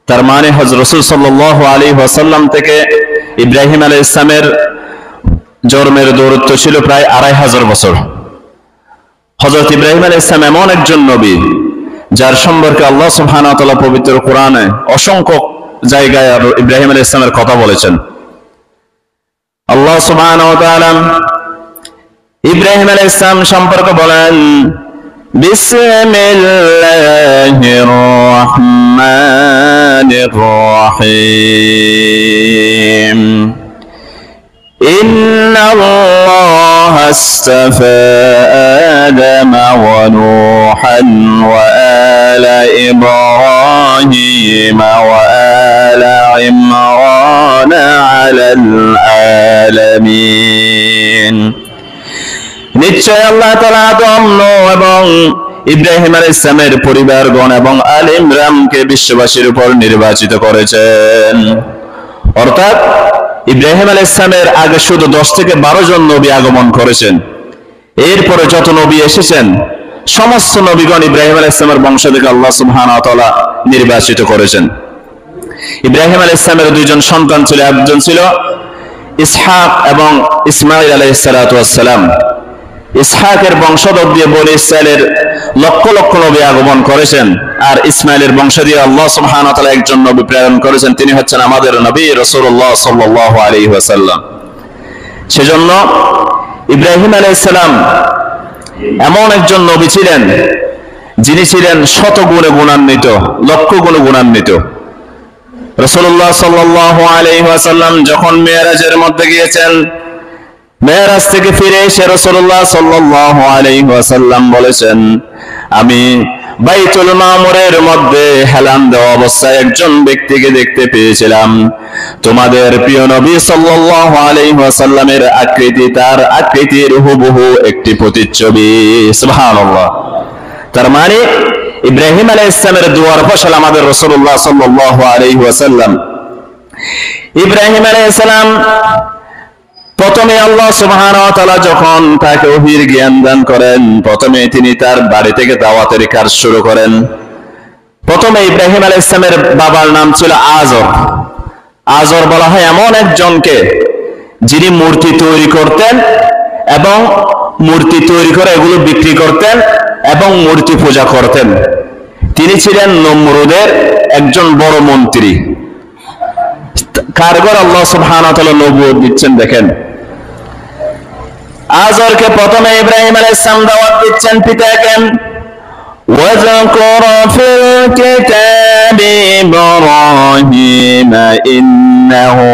তার মানে হযরত রাসূল সাল্লাল্লাহু আলাইহি ওয়াসাল্লাম থেকে ইব্রাহিম আলাইহিস সালামের জন্মের দূরত্ব ছিল প্রায় 2500 বছর। হযরত ইব্রাহিম আলাইহিস সালাম এমন একজন নবী যার সম্পর্কে আল্লাহ সুবহানাহু ওয়া তাআলা পবিত্র কোরআনে অসংখ্য জায়গায় ইব্রাহিম আলাইহিস সালামের কথা বলেছেন। আল্লাহ সুবহানাহু ওয়া তাআলা ইব্রাহিম আলাইহিস সালাম সম্পর্কে বলেন, বিসমিল্লাহির রহমানির রহিম, ইন্নাল্লাহা আস্তাফা আদামা ওয়া নূহান ওয়া আলা ইব্রাহিম ওয়া আলা ইমরান আলাল আলামিন। নিশ্চয় আল্লাহ তাআলা আদম, নূহ এবং ইব্রাহিম আলাইহিস সালামের পরিবারগণ এবং আলে ইমরানকে বিশ্ববাসীর উপর নির্বাচিত করেছেন। অর্থাৎ ইব্রাহিম আলাইহিস সালামের আগে শুধু 10 থেকে 12 জন নবী আগমন করেছেন। এরপরে যত নবী এসেছেন সমস্ত নবীগণ ইব্রাহিম আলাইহিস সালামের বংশ থেকে আল্লাহ সুবহানাহু ওয়া তাআলা নির্বাচিত করেছেন। ইব্রাহিম আলাইহিস সালামের দুইজন সন্তান ছিল, একজন ছিল ইসহাক এবং ইসমাঈল আলাইহিস সালাতু ওয়াস সালাম। ইসহাকের বংশধর দিয়ে বনি ইসরাইলের লক্ষ লক্ষ নবী আগমন করেছেন, আর ইসমাঈলের বংশ দিয়ে আল্লাহ সুবহানাহু ওয়া তাআলা একজন নবী প্রেরণ করেছেন, তিনি হচ্ছেন আমাদের নবী রাসূলুল্লাহ সাল্লাল্লাহু আলাইহি ওয়াসাল্লাম। সেজন্য ইব্রাহিম আলাইহিস সালাম এমন একজন নবী ছিলেন যিনি ছিলেন শত গুণে গুণান্বিত, লক্ষ গুণে গুণান্বিত। রাসূলুল্লাহ সাল্লাল্লাহু আলাইহি ওয়াসাল্লাম যখন মেরাজের মধ্যে গিয়েছেন, মেরাজ থেকে ফিরে এসে রাসূলুল্লাহ সাল্লাল্লাহু আলাইহি ওয়াসাল্লাম বলেছেন, আমি বাইতুল মামুরের মধ্যে হেলান দেওয়া অবস্থায় একজন ব্যক্তিকে দেখতে পেয়েছিলাম। তোমাদের প্রিয় নবী সাল্লাল্লাহু আলাইহি ওয়াসাল্লামের আকৃতি তার আকৃতির হুবহু একটি প্রতিচ্ছবি। সুবহানাল্লাহ। তার মানে ইব্রাহিম আলাইহিস সালামের দুয়ার ফসল আমাদের রাসূলুল্লাহ সাল্লাল্লাহু আলাইহি ওয়াসাল্লাম। ইব্রাহিম আলাইহিস সালাম প্রথমে আল্লাহ সুবহানাহু ওয়া তাআলা যখন তাকে ওহীর জ্ঞান দান করেন, প্রথমে তিনি তার বাড়ি থেকে দাওয়াতের কাজ শুরু করেন। প্রথমে ইব্রাহিম আলাইহিস সালামের বাবার নাম ছিল আজর। আজর বলা হয় এমন একজনকে যিনি মূর্তি তৈরি করতেন এবং মূর্তি তৈরি করে এগুলো বিক্রি করতেন এবং মূর্তি পূজা করতেন। তিনি ছিলেন নমরুদের একজন বড় মন্ত্রী। কারগর আল্লাহ সুবহানাহু ওয়া তাআলা নবুয়ত দিচ্ছেন, দেখেন আজরকে প্রথমে ইব্রাহিম আলাইহিস সালাম দাওয়াত দিচ্ছেন পিতাকে, ওয়াযকুর ফিল কিতাবি ইব্রাহিম ইন্নাহু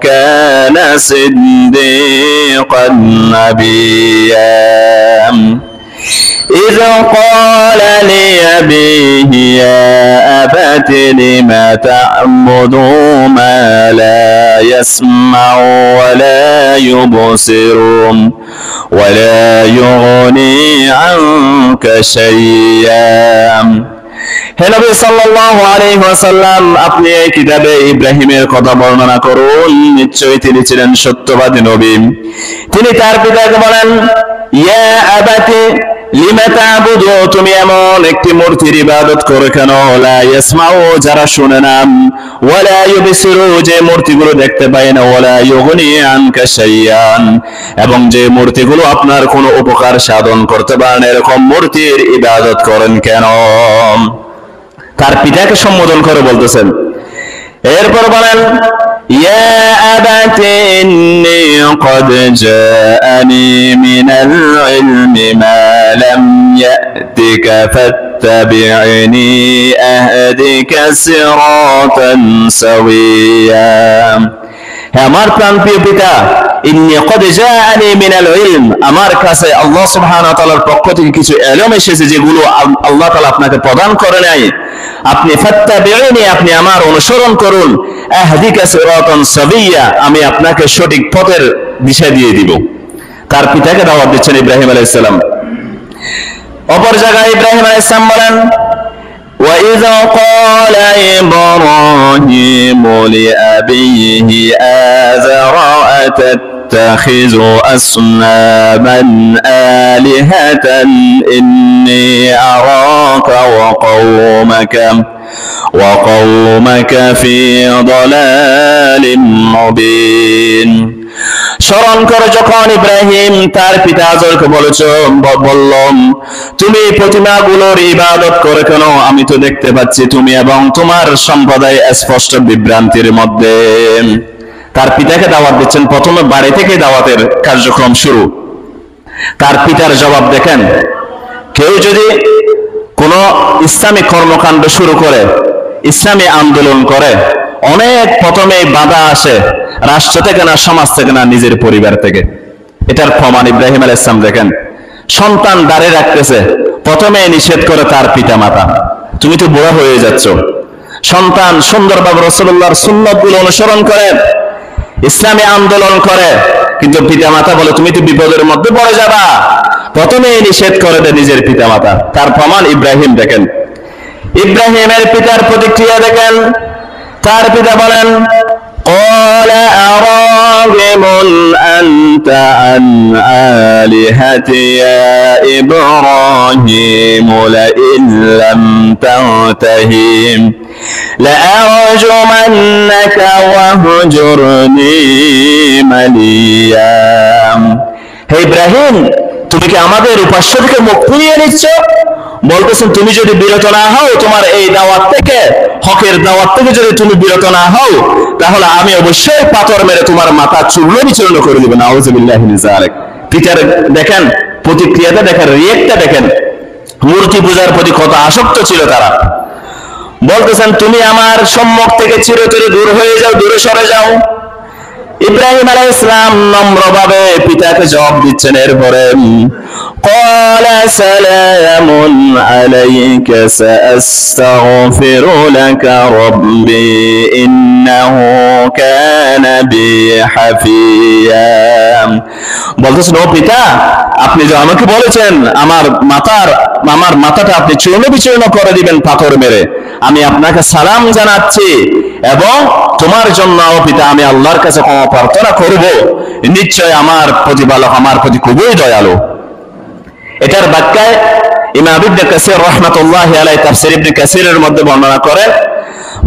কানা সিদ্দীকান নাবিয়্যা إذ قال لأبيه يا أبت لم تعبد ما لا يسمع ولا يبصر ولا يغني عنك شيئا। হে নবী সাল্লাল্লাহু আলাইহি ওয়াসাল্লাম, আপনি এই কিতাবে ইব্রাহিমের কথা বর্ণনা করুন, নিশ্চয়ই তিনি ছিলেন সত্যবাদী নবী। তিনি তার পিতাকে বলেন, ইয়া আবাতি লিমা তা'বুদু, তুমি এমন একটি মূর্তির ইবাদত করো কেন? লা ইয়াসমাউ, যারা শুনে না, ওয়ালা ইউবসিরু, যে মূর্তিগুলো দেখতে পায় না, ওয়ালা ইউগনি আনকা শাইয়ান, এবং যে মূর্তিগুলো আপনার কোনো উপকার সাধন করতে পারে না, এরকম মূর্তির ইবাদত করেন কেন? তার পিতাকে সম্বোধন করে বলতেছেন। এরপর বলেন, ইয়া আবাতি ইন্নী ক্বাদ জাআনি মিনাল ইলমি মা লাম ইয়াতিকা ফাত্তাবি'নি আহদিকা সিরাতান সাওয়্যা। আমার প্রাণপ্রিয় পিতা, ইন্নী ক্বাদ জাআনি মিনাল ইলম, আমার কাছে আল্লাহ সুবহানাহু ওয়া তাআলার পক্ষ থেকে কিছু ইলম এসেছে যেগুলো আল্লাহ তাআলা আপনাকে প্রদান করে নাই। আপনি ফাত্তাবি'নি, আপনি আমার অনুসরণ করুন, আহদিকা সিরাতান সাওয়্যা, আমি আপনাকে সঠিক পথের দিশা দিয়ে দিব। তার পিতাকে দাওয়াত দিচ্ছেন ইব্রাহিম আলাইহিস সালাম। অপর জায়গায় ইব্রাহিম আলাইহিস সালাম বলেন, وَإِذْ قَالَ إِبْرَاهِيمُ لِأَبِيهِ آزَرَ أَتَتَّخِذُ أَصْنَامًا آلِهَةً إِنِّي أَرَاكَ وَقَوْمَكَ وقومك في ضلال مبين স্মরণ করো যখন ইব্রাহিম তার পিতা আজরকে বললাম তুমি প্রতিমাগুলোর ইবাদত করে কেন, আমি তো দেখতে পাচ্ছি তুমি এবং তোমার সম্প্রদায় স্পষ্ট বিভ্রান্তির মধ্যে। তার পিতাকে দাওয়াত দিচ্ছেন, প্রথমে বাড়ি থেকে দাওয়াতের কার্যক্রম শুরু। তার পিতার জবাব দেখেন, কেউ যদি কোনো ইসলামী কর্মকাণ্ড শুরু করে, ইসলামী আন্দোলন করে, অনেক প্রথমে বাধা আসে, রাষ্ট্র থেকে না, সমাজ থেকে না, নিজের পরিবার থেকে। এটার প্রমাণ ইব্রাহিম আলাইহিস সালাম দেখেন, সন্তান দাঁড়িয়ে রাখতেছে, প্রথমে নিষেধ করে তার পিতা মাতা, তুমি তো বুড়া হয়ে যাচ্ছ। সন্তান সুন্দরভাবে রাসূলুল্লাহর সুন্নাতগুলো অনুসরণ করে, ইসলামী আন্দোলন করে, কিন্তু পিতা মাতা বলে তুমি তো বিপদের মধ্যে পড়ে যাবা, প্রথমে নিষেধ করে দেয় নিজের পিতা মাতা। তার প্রমাণ ইব্রাহিম দেখেন, ইব্রাহিমের পিতার প্রতিক্রিয়া দেখেন। তার পিতা বলেন, قال أراغب أنت عن آلهتي يا إبراهيم لئن لم تنته لأرجمنك واهجرني مليا। হে ইব্রাহিম, তুমি কি আমাদের উপাস্য থেকে মুখ ফিরিয়ে নিচ্ছ? বলতেছেন তুমি যদি বিরত না হও, তোমার এই দাওয়াত থেকে, হকের দাওয়াত থেকে যদি তুমি বিরত না হও, তাহলে আমি অবশ্যই পাথর মেরে তোমার মাথা চূর্ণ বিচূর্ণ করে দেব। নাউযুবিল্লাহি মিন যালিক। পিতার দেখেন প্রতিক্রিয়াটা দেখেন, রিয়েক্টটা দেখেন, মূর্তি পূজার প্রতি কত আসক্ত ছিল তারা। বলতেছেন তুমি আমার সম্মুখ থেকে চিরতরে দূর হয়ে যাও, দূরে সরে যাও। ইব্রাহিম আলাইহিস সালাম নম্রভাবে পিতাকে জবাব দিচ্ছেন। এরপরে قال سلام عليك سأستغفر لك ربي إنه كان بي حفيا। বলতেছেন ও পিতা, আপনি যে আমাকে বলেছেন আমার মাথাটা আপনি চূর্ণ বিচূর্ণ করে দিবেন পাথর মেরে, আমি আপনাকে সালাম জানাচ্ছি এবং তোমার জন্য ও পিতা আমি আল্লাহর কাছে ক্ষমা প্রার্থনা করব, নিশ্চয় আমার প্রতিপালক আমার প্রতি খুবই দয়ালু। এটার ব্যাখ্যায় ইমাম ইবনে কাসির রাহমাতুল্লাহি আলাইহি তাফসীর ইবনে কাসিরের মধ্যে বর্ণনা করেন,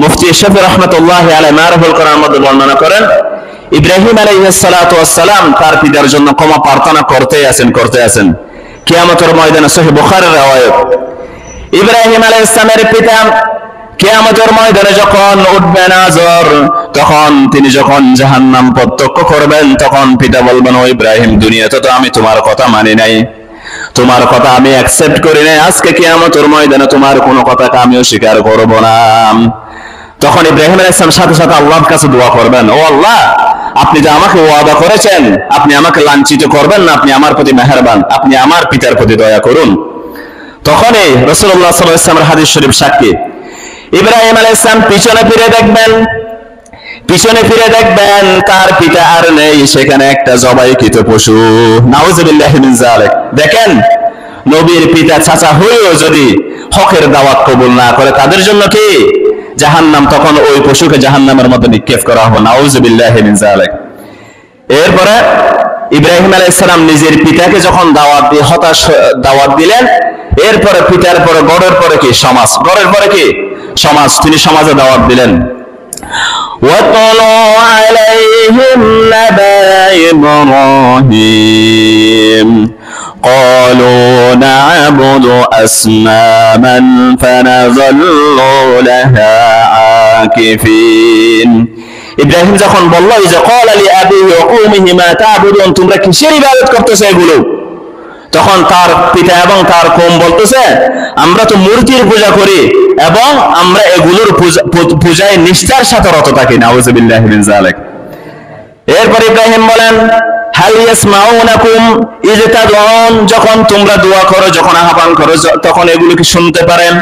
মুফতি শাফি রাহমাতুল্লাহি আলাইহি মারফুল কোরআনের মধ্যে বর্ণনা করেন, ইব্রাহিম আলাইহিস সালাতু ওয়াস সালাম তার পিতার জন্য ক্ষমা প্রার্থনা করতে আছেন। কিয়ামতের ময়দানে সহিহ বুখারীর riwayat, ইব্রাহিম আলাইহিস সালামের পিতা কিয়ামতের ময়দানে যখন উঠবেন আজর, তখন তিনি যখন জাহান্নাম প্রত্যক্ষ করবেন, তখন পিতা বলবেন ও ইব্রাহিম, দুনিয়াতে তো আমি তোমার কথা মানি নাই, তোমার কথা আমি অ্যাকসেপ্ট করি নাই, আজকে কিয়ামতের ময়দানে তোমার কোনো কথাকে আমিও স্বীকার করব না। তখন ইব্রাহিম আলাইহিস সালাম সাথে সাথে আল্লাহর কাছে দোয়া করবেন, ও আল্লাহ, আপনি যে আমাকে ওয়াদা করেছেন, আপনি আমাকে লাঞ্ছিত করবেন না, আপনি আমার প্রতি মেহেরবান, আপনি আমার পিতার প্রতি দয়া করুন। তখনই রাসূলুল্লাহ সাল্লাল্লাহু আলাইহি ওয়াসাল্লামের হাদিস শরীফ সাক্ষী, ইব্রাহিম আলাইহিস সালাম পিছনে ফিরে দেখবেন তার পিতা আর নেই, সেখানে একটা জবাইকৃত পশু। নাউযুবিল্লাহি মিন যালিক। দেখেন, নবীর পিতা চাচা হয়েও যদি হকের দাওয়াত কবুল না করে, তাদের জন্য কি জাহান্নাম, তখন ওই পশুকে জাহান্নামের মধ্যে নিক্ষেপ করা হবে। নাউযুবিল্লাহি মিন যালিক। এরপরে ইব্রাহিম আলাইহিস সালাম নিজের পিতাকে যখন দাওয়াত দিলেন, এরপরে পিতার পরে গড়ের পরে কি সমাজ, গড়ের পরে কি সমাজ, তিনি সমাজে দাওয়াত দিলেন। وَاتْلُوا عَلَيْهِمْ نَبَأَ إِبْرَاهِيمَ قَالُوا نَعْبُدُ أَصْنَامًا فَنَظَلُّ لَهَا عَاكِفِينَ। ইব্রাহিম যখন বলল যে قَالَ لِأَبِيهِ وَقَوْمِهِ مَا تَعْبُدُونَ, তোমরা কিসের ইবাদত করতেছো এগুলো? তখন তার পিতা এবং তার কওম বলতেছে, আমরা তো মূর্তির পূজা করি এবং আমরা এগুলোর পূজায় নিষ্ঠার সাথে রত থাকি। নাউযুবিল্লাহি মিন যালিক। এরপর ইব্রাহিম বলেন, হাল ইয়াসমাউনাকুম ইয তাদউন, যখন তোমরা দোয়া করো, যখন আহ্বান করো, তখন এগুলো কি শুনতে পারেন?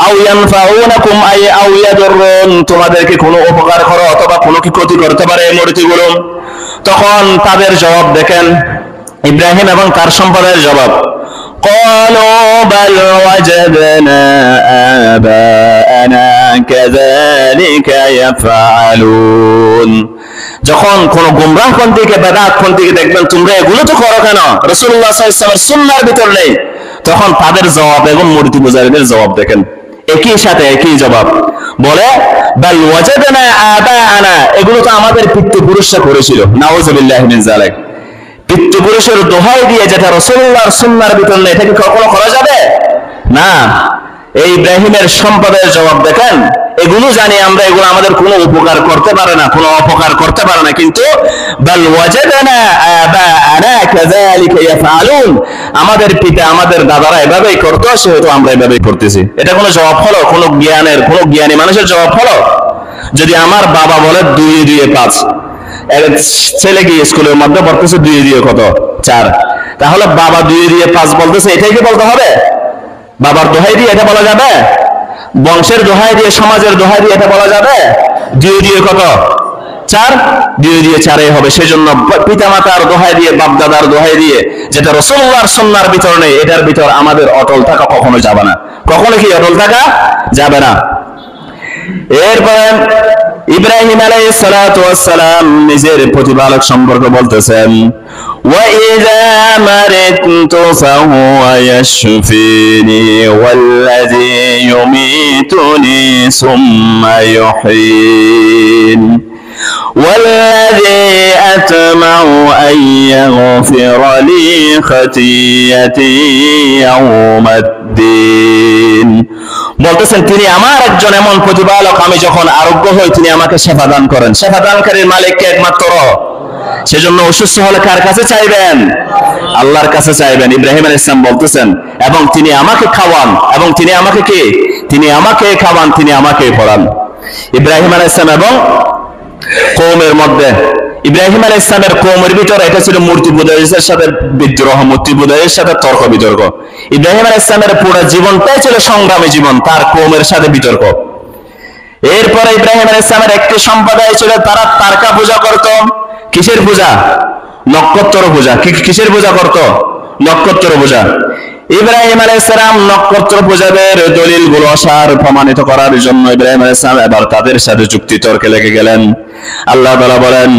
আও ইয়ানফাউনাকুম আও ইয়াদুররুন, তোমাদেরকে কোনো উপকার করো অথবা কোনো কি ক্ষতি করতে পারে এই মূর্তিগুলো? তখন তাদের জবাব দেখেন, ইব্রাহিম এবং তার সম্প্রদায়ের জবাব, قالوا بل وجدنا آباءنا كذلك يفعلون। যখন কোন গুমরাহপন্থীকে, বেদাতপন্থীকে দেখবেন তোমরা এগুলো তো করো কেন, রাসূলুল্লাহ সাল্লাল্লাহু আলাইহি ওয়াসাল্লামের সুন্নাহর ভিতর নেই, তখন তাদের জবাব এবং মূর্তি পূজারীদের জবাব দেখেন। একই সাথে একই জবাব। বলে বাল ওয়াজাদনা আবাআনা, এগুলো তো আমাদের পিতৃপুরুষরা করেছিল। নাউযুবিল্লাহি মিন যালিক। পিতৃপুরুষের দোহাই দিয়ে যেটা রাসূলুল্লাহর সুন্নাহর ভিতর নেই, এটা কি কখনো করা যাবে? না। এই ইব্রাহিমের সম্পদের জবাব দেখেন, এগুলো জানি আমরা, এগুলো আমাদের কোনো উপকার করতে পারে না, কোনো অপকার করতে পারে না, কিন্তু বাল ওয়াজাদনা আবাআনা কাযালিকা ইয়াফআলুন, আমাদের পিতা আমাদের দাদারা এভাবেই করতো, সেহেতু আমরা এভাবেই করতেছি। এটা কোনো জবাব হলো? কোনো জ্ঞানী মানুষের জবাব হলো? যদি আমার বাবা বলে 2 × 2 = 5, ছেলে গিয়ে স্কুলের মধ্যে পড়তেছে 2 × 2 কত? 4, তাহলে বাবা 2 × 2 = 5 বলতেছে, এটাই কি বলতে হবে? বাবার দোহাই দিয়ে এটা বলা যাবে? বংশের দোহাই দিয়ে, সমাজের দোহাই দিয়ে এটা বলা যাবে? 2 × 2 কত? 4, 2 × 2 = 4 হবে। সেজন্য পিতামাতার দোহাই দিয়ে, বাপ দাদার দোহাই দিয়ে, যেটা রাসূলুল্লাহর সুন্নাহর ভিতর নেই, এটার ভিতর আমাদের অটল থাকা কখনো যাবে না। কখনো কি অটল থাকা যাবে না। এরপরে ইব্রাহিম আলাইহিস সালাতু ওয়াস সালাম নিজের প্রতিপালক সম্পর্কে বলতেছেন, ওয়া ইযা মারিতু ফাহুয়া ইয়াশফিনি ওয়াল্লাযী ইউমিতুনি সুম্মা ইউহয়িন والذي أطمع أن يغفر لي خطيئتي يوم الدين। বলতেছেন তিনি আমার একজন এমন প্রতিপালক, আমি যখন আরোগ্য হই তিনি আমাকে সেবা দান করেন। সেবা দানকারীর মালিক কে? একমাত্র। সেজন্য অসুস্থ হলে কার কাছে চাইবেন? আল্লাহর কাছে চাইবেন। ইব্রাহিম আলাইহিস সালাম বলতেছেন, এবং তিনি আমাকে খাওয়ান, এবং তিনি আমাকে কি? তিনি আমাকে খাওয়ান, তিনি আমাকে পড়ান। ইব্রাহিম আলাইহিস সালাম এবং কওমের মধ্যে, ইব্রাহিম আলাইহিস সালামের কওমের ভিতরে এটা ছিল মূর্তি পূজারীদের সাথে বিদ্রোহ, মূর্তি পূজারীদের সাথে তর্ক বিতর্ক। ইব্রাহিম আলাইহিস সালামের পুরো জীবনটাই ছিল সংগ্রামী জীবন, তার কওমের সাথে বিতর্ক। এরপরে ইব্রাহিম আলাইহিস সালামের একটি সম্প্রদায় ছিল, তারা তারকা পূজা করত। কিসের পূজা? নক্ষত্র পূজা। কিসের পূজা করত? নক্ষত্র পূজা। ইব্রাহিম আলাইহিস সালাম নক্ষত্র পূজাদের দলিলগুলো অসার প্রমাণিত করার জন্য ইব্রাহিম আলাইহিস সালাম এবার তাদের সাথে যুক্তি তর্কে লেগে গেলেন। আল্লাহ তাআলা বলেন,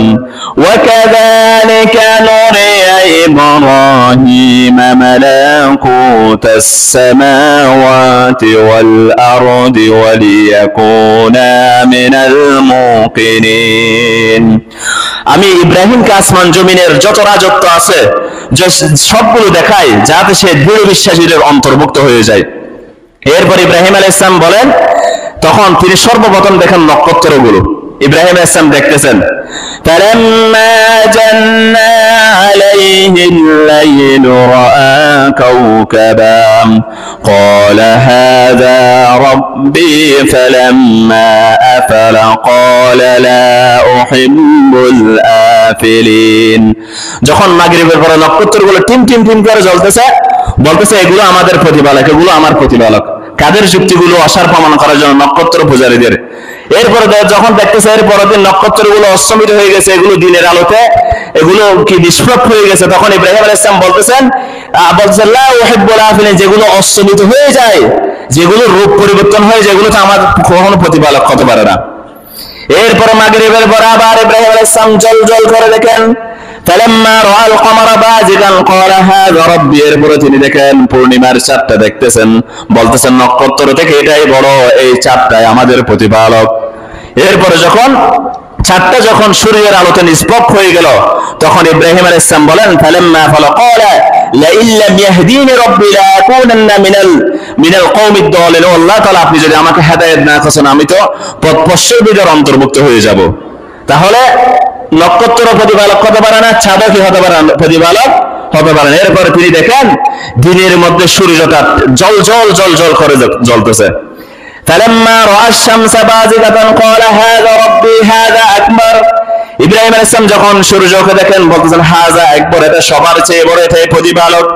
ওয়া কাযালিকা নুরিয়া ইব্রাহিমা মালাকুতাস সামাওয়াতি ওয়াল আরদি ওয়া লিয়াকুনা মিনাল মুকিনিন। আমি ইব্রাহিমকে আসমান জমিনের যত রাজত্ব আছে সবগুলো দেখাই, যাতে সে দৃঢ় বিশ্বাসীদের অন্তর্ভুক্ত হয়ে যায়। এরপর ইব্রাহিম আলাইহিস সালাম বলেন, তখন তিনি সর্বপ্রথম দেখেন নক্ষত্রগুলো। ইব্রাহিম আলাইহিস সালাম দেখতেছেন, ফালাম্মা জান্না আলাইহিল লাইলু রাআ কাওকাবান ক্বালা হাযা রাব্বি ফালাম্মা আফালা ক্বালা লা উহিব্বুল আফিলিন। যখন মাগরিবের পরে নক্ষত্রগুলো টিম টিম টিম করে জ্বলতেছে, বলতেছে এগুলো আমাদের প্রতিপালক, এগুলো আমার প্রতিপালক। কাদের যুক্তিগুলো অসার প্রমাণ করার জন্য? নক্ষত্র পূজারীদের। এরপরে যখন দেখতেছে এর পরের দিন নক্ষত্রগুলো অস্তমিত হয়ে গেছে, এগুলো দিনের আলোতে এগুলো কি নিষ্প্রভ হয়ে গেছে, তখন ইব্রাহিম আলাইহিস সালাম বলতেছেন লা উহিব্বুল আফিলিন, যেগুলো অস্তমিত হয়ে যায়, যেগুলো রূপ পরিবর্তন হয়, যেগুলো তো আমার কখনো প্রতিপালক হতে পারে না। এরপরে মাগরিবের পর আবার ইব্রাহিম আলাইহিস সালাম জল জল করে দেখেন, ফালাম্মা রাআল কমারা বাজিদান ক্বালা হাযা রাব্বি। এরপরে তিনি দেখেন পূর্ণিমার চাঁদটা দেখতেছেন, বলতেছেন নক্ষত্র থেকে এটাই বড়, এই চাঁদটাই আমাদের প্রতিপালক। এরপরে যখন চাঁদটা যখন সূর্যের আলোতে নিষ্প্রভ হয়ে গেল, তখন ইব্রাহিম আলাইহিস সালাম বলেন, ফালাম্মা ফালা ক্বালা লা ইল্লাম ইয়াহদিনি রাব্বি লা আকুনান্না মিনাল কওমিদ দালিন। আল্লাহ তাআলা আপনি যদি আমাকে হেদায়েত না করেন, আমি তো পথভ্রষ্টদের অন্তর্ভুক্ত হয়ে যাব। তাহলে নক্ষত্র প্রতিপালক হতে পারে না, চাঁদও কি হতে পারে না, প্রতিপালক হতে পারে না। এরপরে তিনি দেখেন দিনের মধ্যে সূর্যটা জল জল জল জল করে জ্বলতেছে। ফালাম্মা রাআ শামসা বাজিগাতান ক্বালা হাযা রাব্বি হাযা আকবার। ইব্রাহিম আলাইহিস সালাম যখন সূর্যকে দেখেন, বলতেছেন হাযা আকবার, এটা সবার চেয়ে বড়, এটাই প্রতিপালক।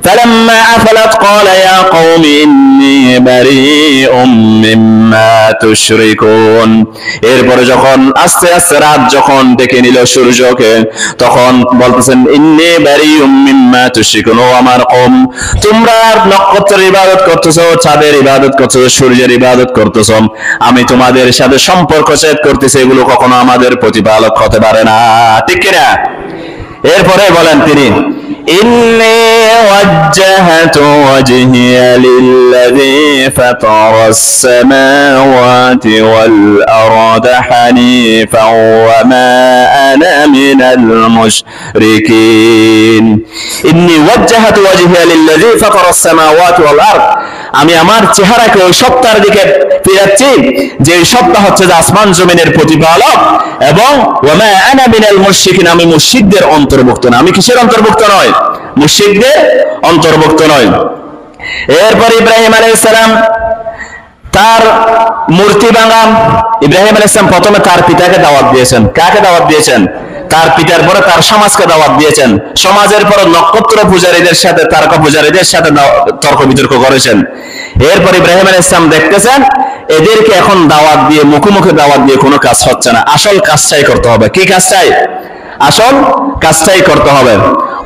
فلما أفلت قال يا قوم إني بريء مما تشركون। এরপরে যখন আস্তে আস্তে রাত যখন ডেকে নিল সূর্যকে, তখন বলতেছেন ইন্নী বারিউম মিম্মা তুশরিকুন, ও আমার কওম, তোমরা নক্ষত্রের ইবাদত করতেছো, চাঁদের ইবাদত করতেছো, সূর্যের ইবাদত করতেছো, আমি তোমাদের সাথে সম্পর্ক ছেদ করতেছি, এগুলো কখনো আমাদের প্রতিপালক হতে পারে না, ঠিক কিনা? এরপরে বলেন তিনি إني وجهت وجهي للذي فطر السماوات والأرض حنيفا وما أنا من المشركين إني وجهت وجهي للذي فطر السماوات والأرض আমি আমার চেহারাকে ওই সত্তার দিকে ফিরাচ্ছি যে সত্তা হচ্ছে যে আসমান জমিনের প্রতিপালক এবং ওয়ামা আনা মিনাল মুশরিকিন আমি মুশরিকদের অন্তর্ভুক্ত না আমি কিসের অন্তর্ভুক্ত নয় মুশরিকদের অন্তর্ভুক্ত নয় এরপর ইব্রাহিম আলাইহিস সালাম তার মূর্তি ভাঙা ইব্রাহিম আলাইহিস সালাম প্রথমে তার পিতাকে দাওয়াত দিয়েছেন কাকে দাওয়াত দিয়েছেন তার পিতার পরে তার সমাজকে দাওয়াত দিয়েছেন সমাজের পরে নক্ষত্র পূজারীদের সাথে তারকা পূজারীদের সাথে তর্ক বিতর্ক করেছেন এরপর ইব্রাহিম আলাইহিস সালাম দেখতেছেন এদেরকে এখন দাওয়াত দিয়ে মুখোমুখি দাওয়াত দিয়ে কোনো কাজ হচ্ছে না আসল কাজটাই করতে হবে কি কাজটাই আসল কাজটাই করতে হবে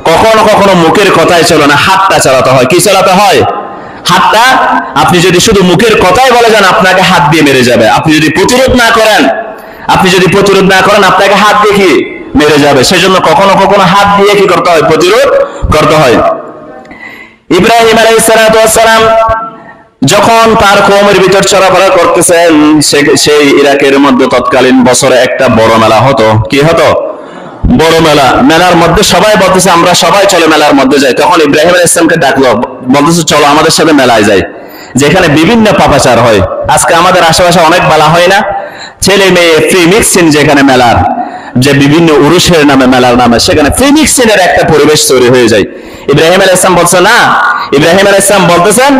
কখনো কখনো মুখের কথাই চলে না হাতটা চালাতে হয় কি চালাতে হয় হাতটা আপনি যদি শুধু মুখের কথাই বলে যান আপনাকে হাত দিয়ে মেরে যাবে আপনি যদি প্রতিরোধ না করেন আপনাকে হাত দিয়ে কি মেরে যাবে সেজন্য কখনো কখনো হাত দিয়ে কি করতে হয় প্রতিরোধ করতে হয় ইব্রাহিম আলাইহিস সালাম যখন তার কওমের ভিতর চলাফেরা করতেছেন সেই ইরাকের মধ্যে তৎকালীন বছরে একটা বড় মেলা হতো কি হতো বড় মেলার মধ্যে সবাই বলতেছে আমরা সবাই চলে মেলার মধ্যে যাই তখন ইব্রাহিম আলাইহিস সালামকে ডাকলো বলতেছে চলো আমাদের সাথে মেলায় যাই যেখানে বিভিন্ন পাপাচার হয় আজকে আমাদের আশেপাশে অনেক মেলা হয় না ছেলে মেয়ে ফ্রি মিক্সিং যেখানে মেলার যে বিভিন্ন উরুসের নামে মেলার নামে সেখানে ফ্রি মিক্সিং এর একটা পরিবেশ তৈরি হয়ে যায় ইব্রাহিম আলাইহিস সালাম বলছেন না ইব্রাহিম আলাইহিস সালাম বলতেছেন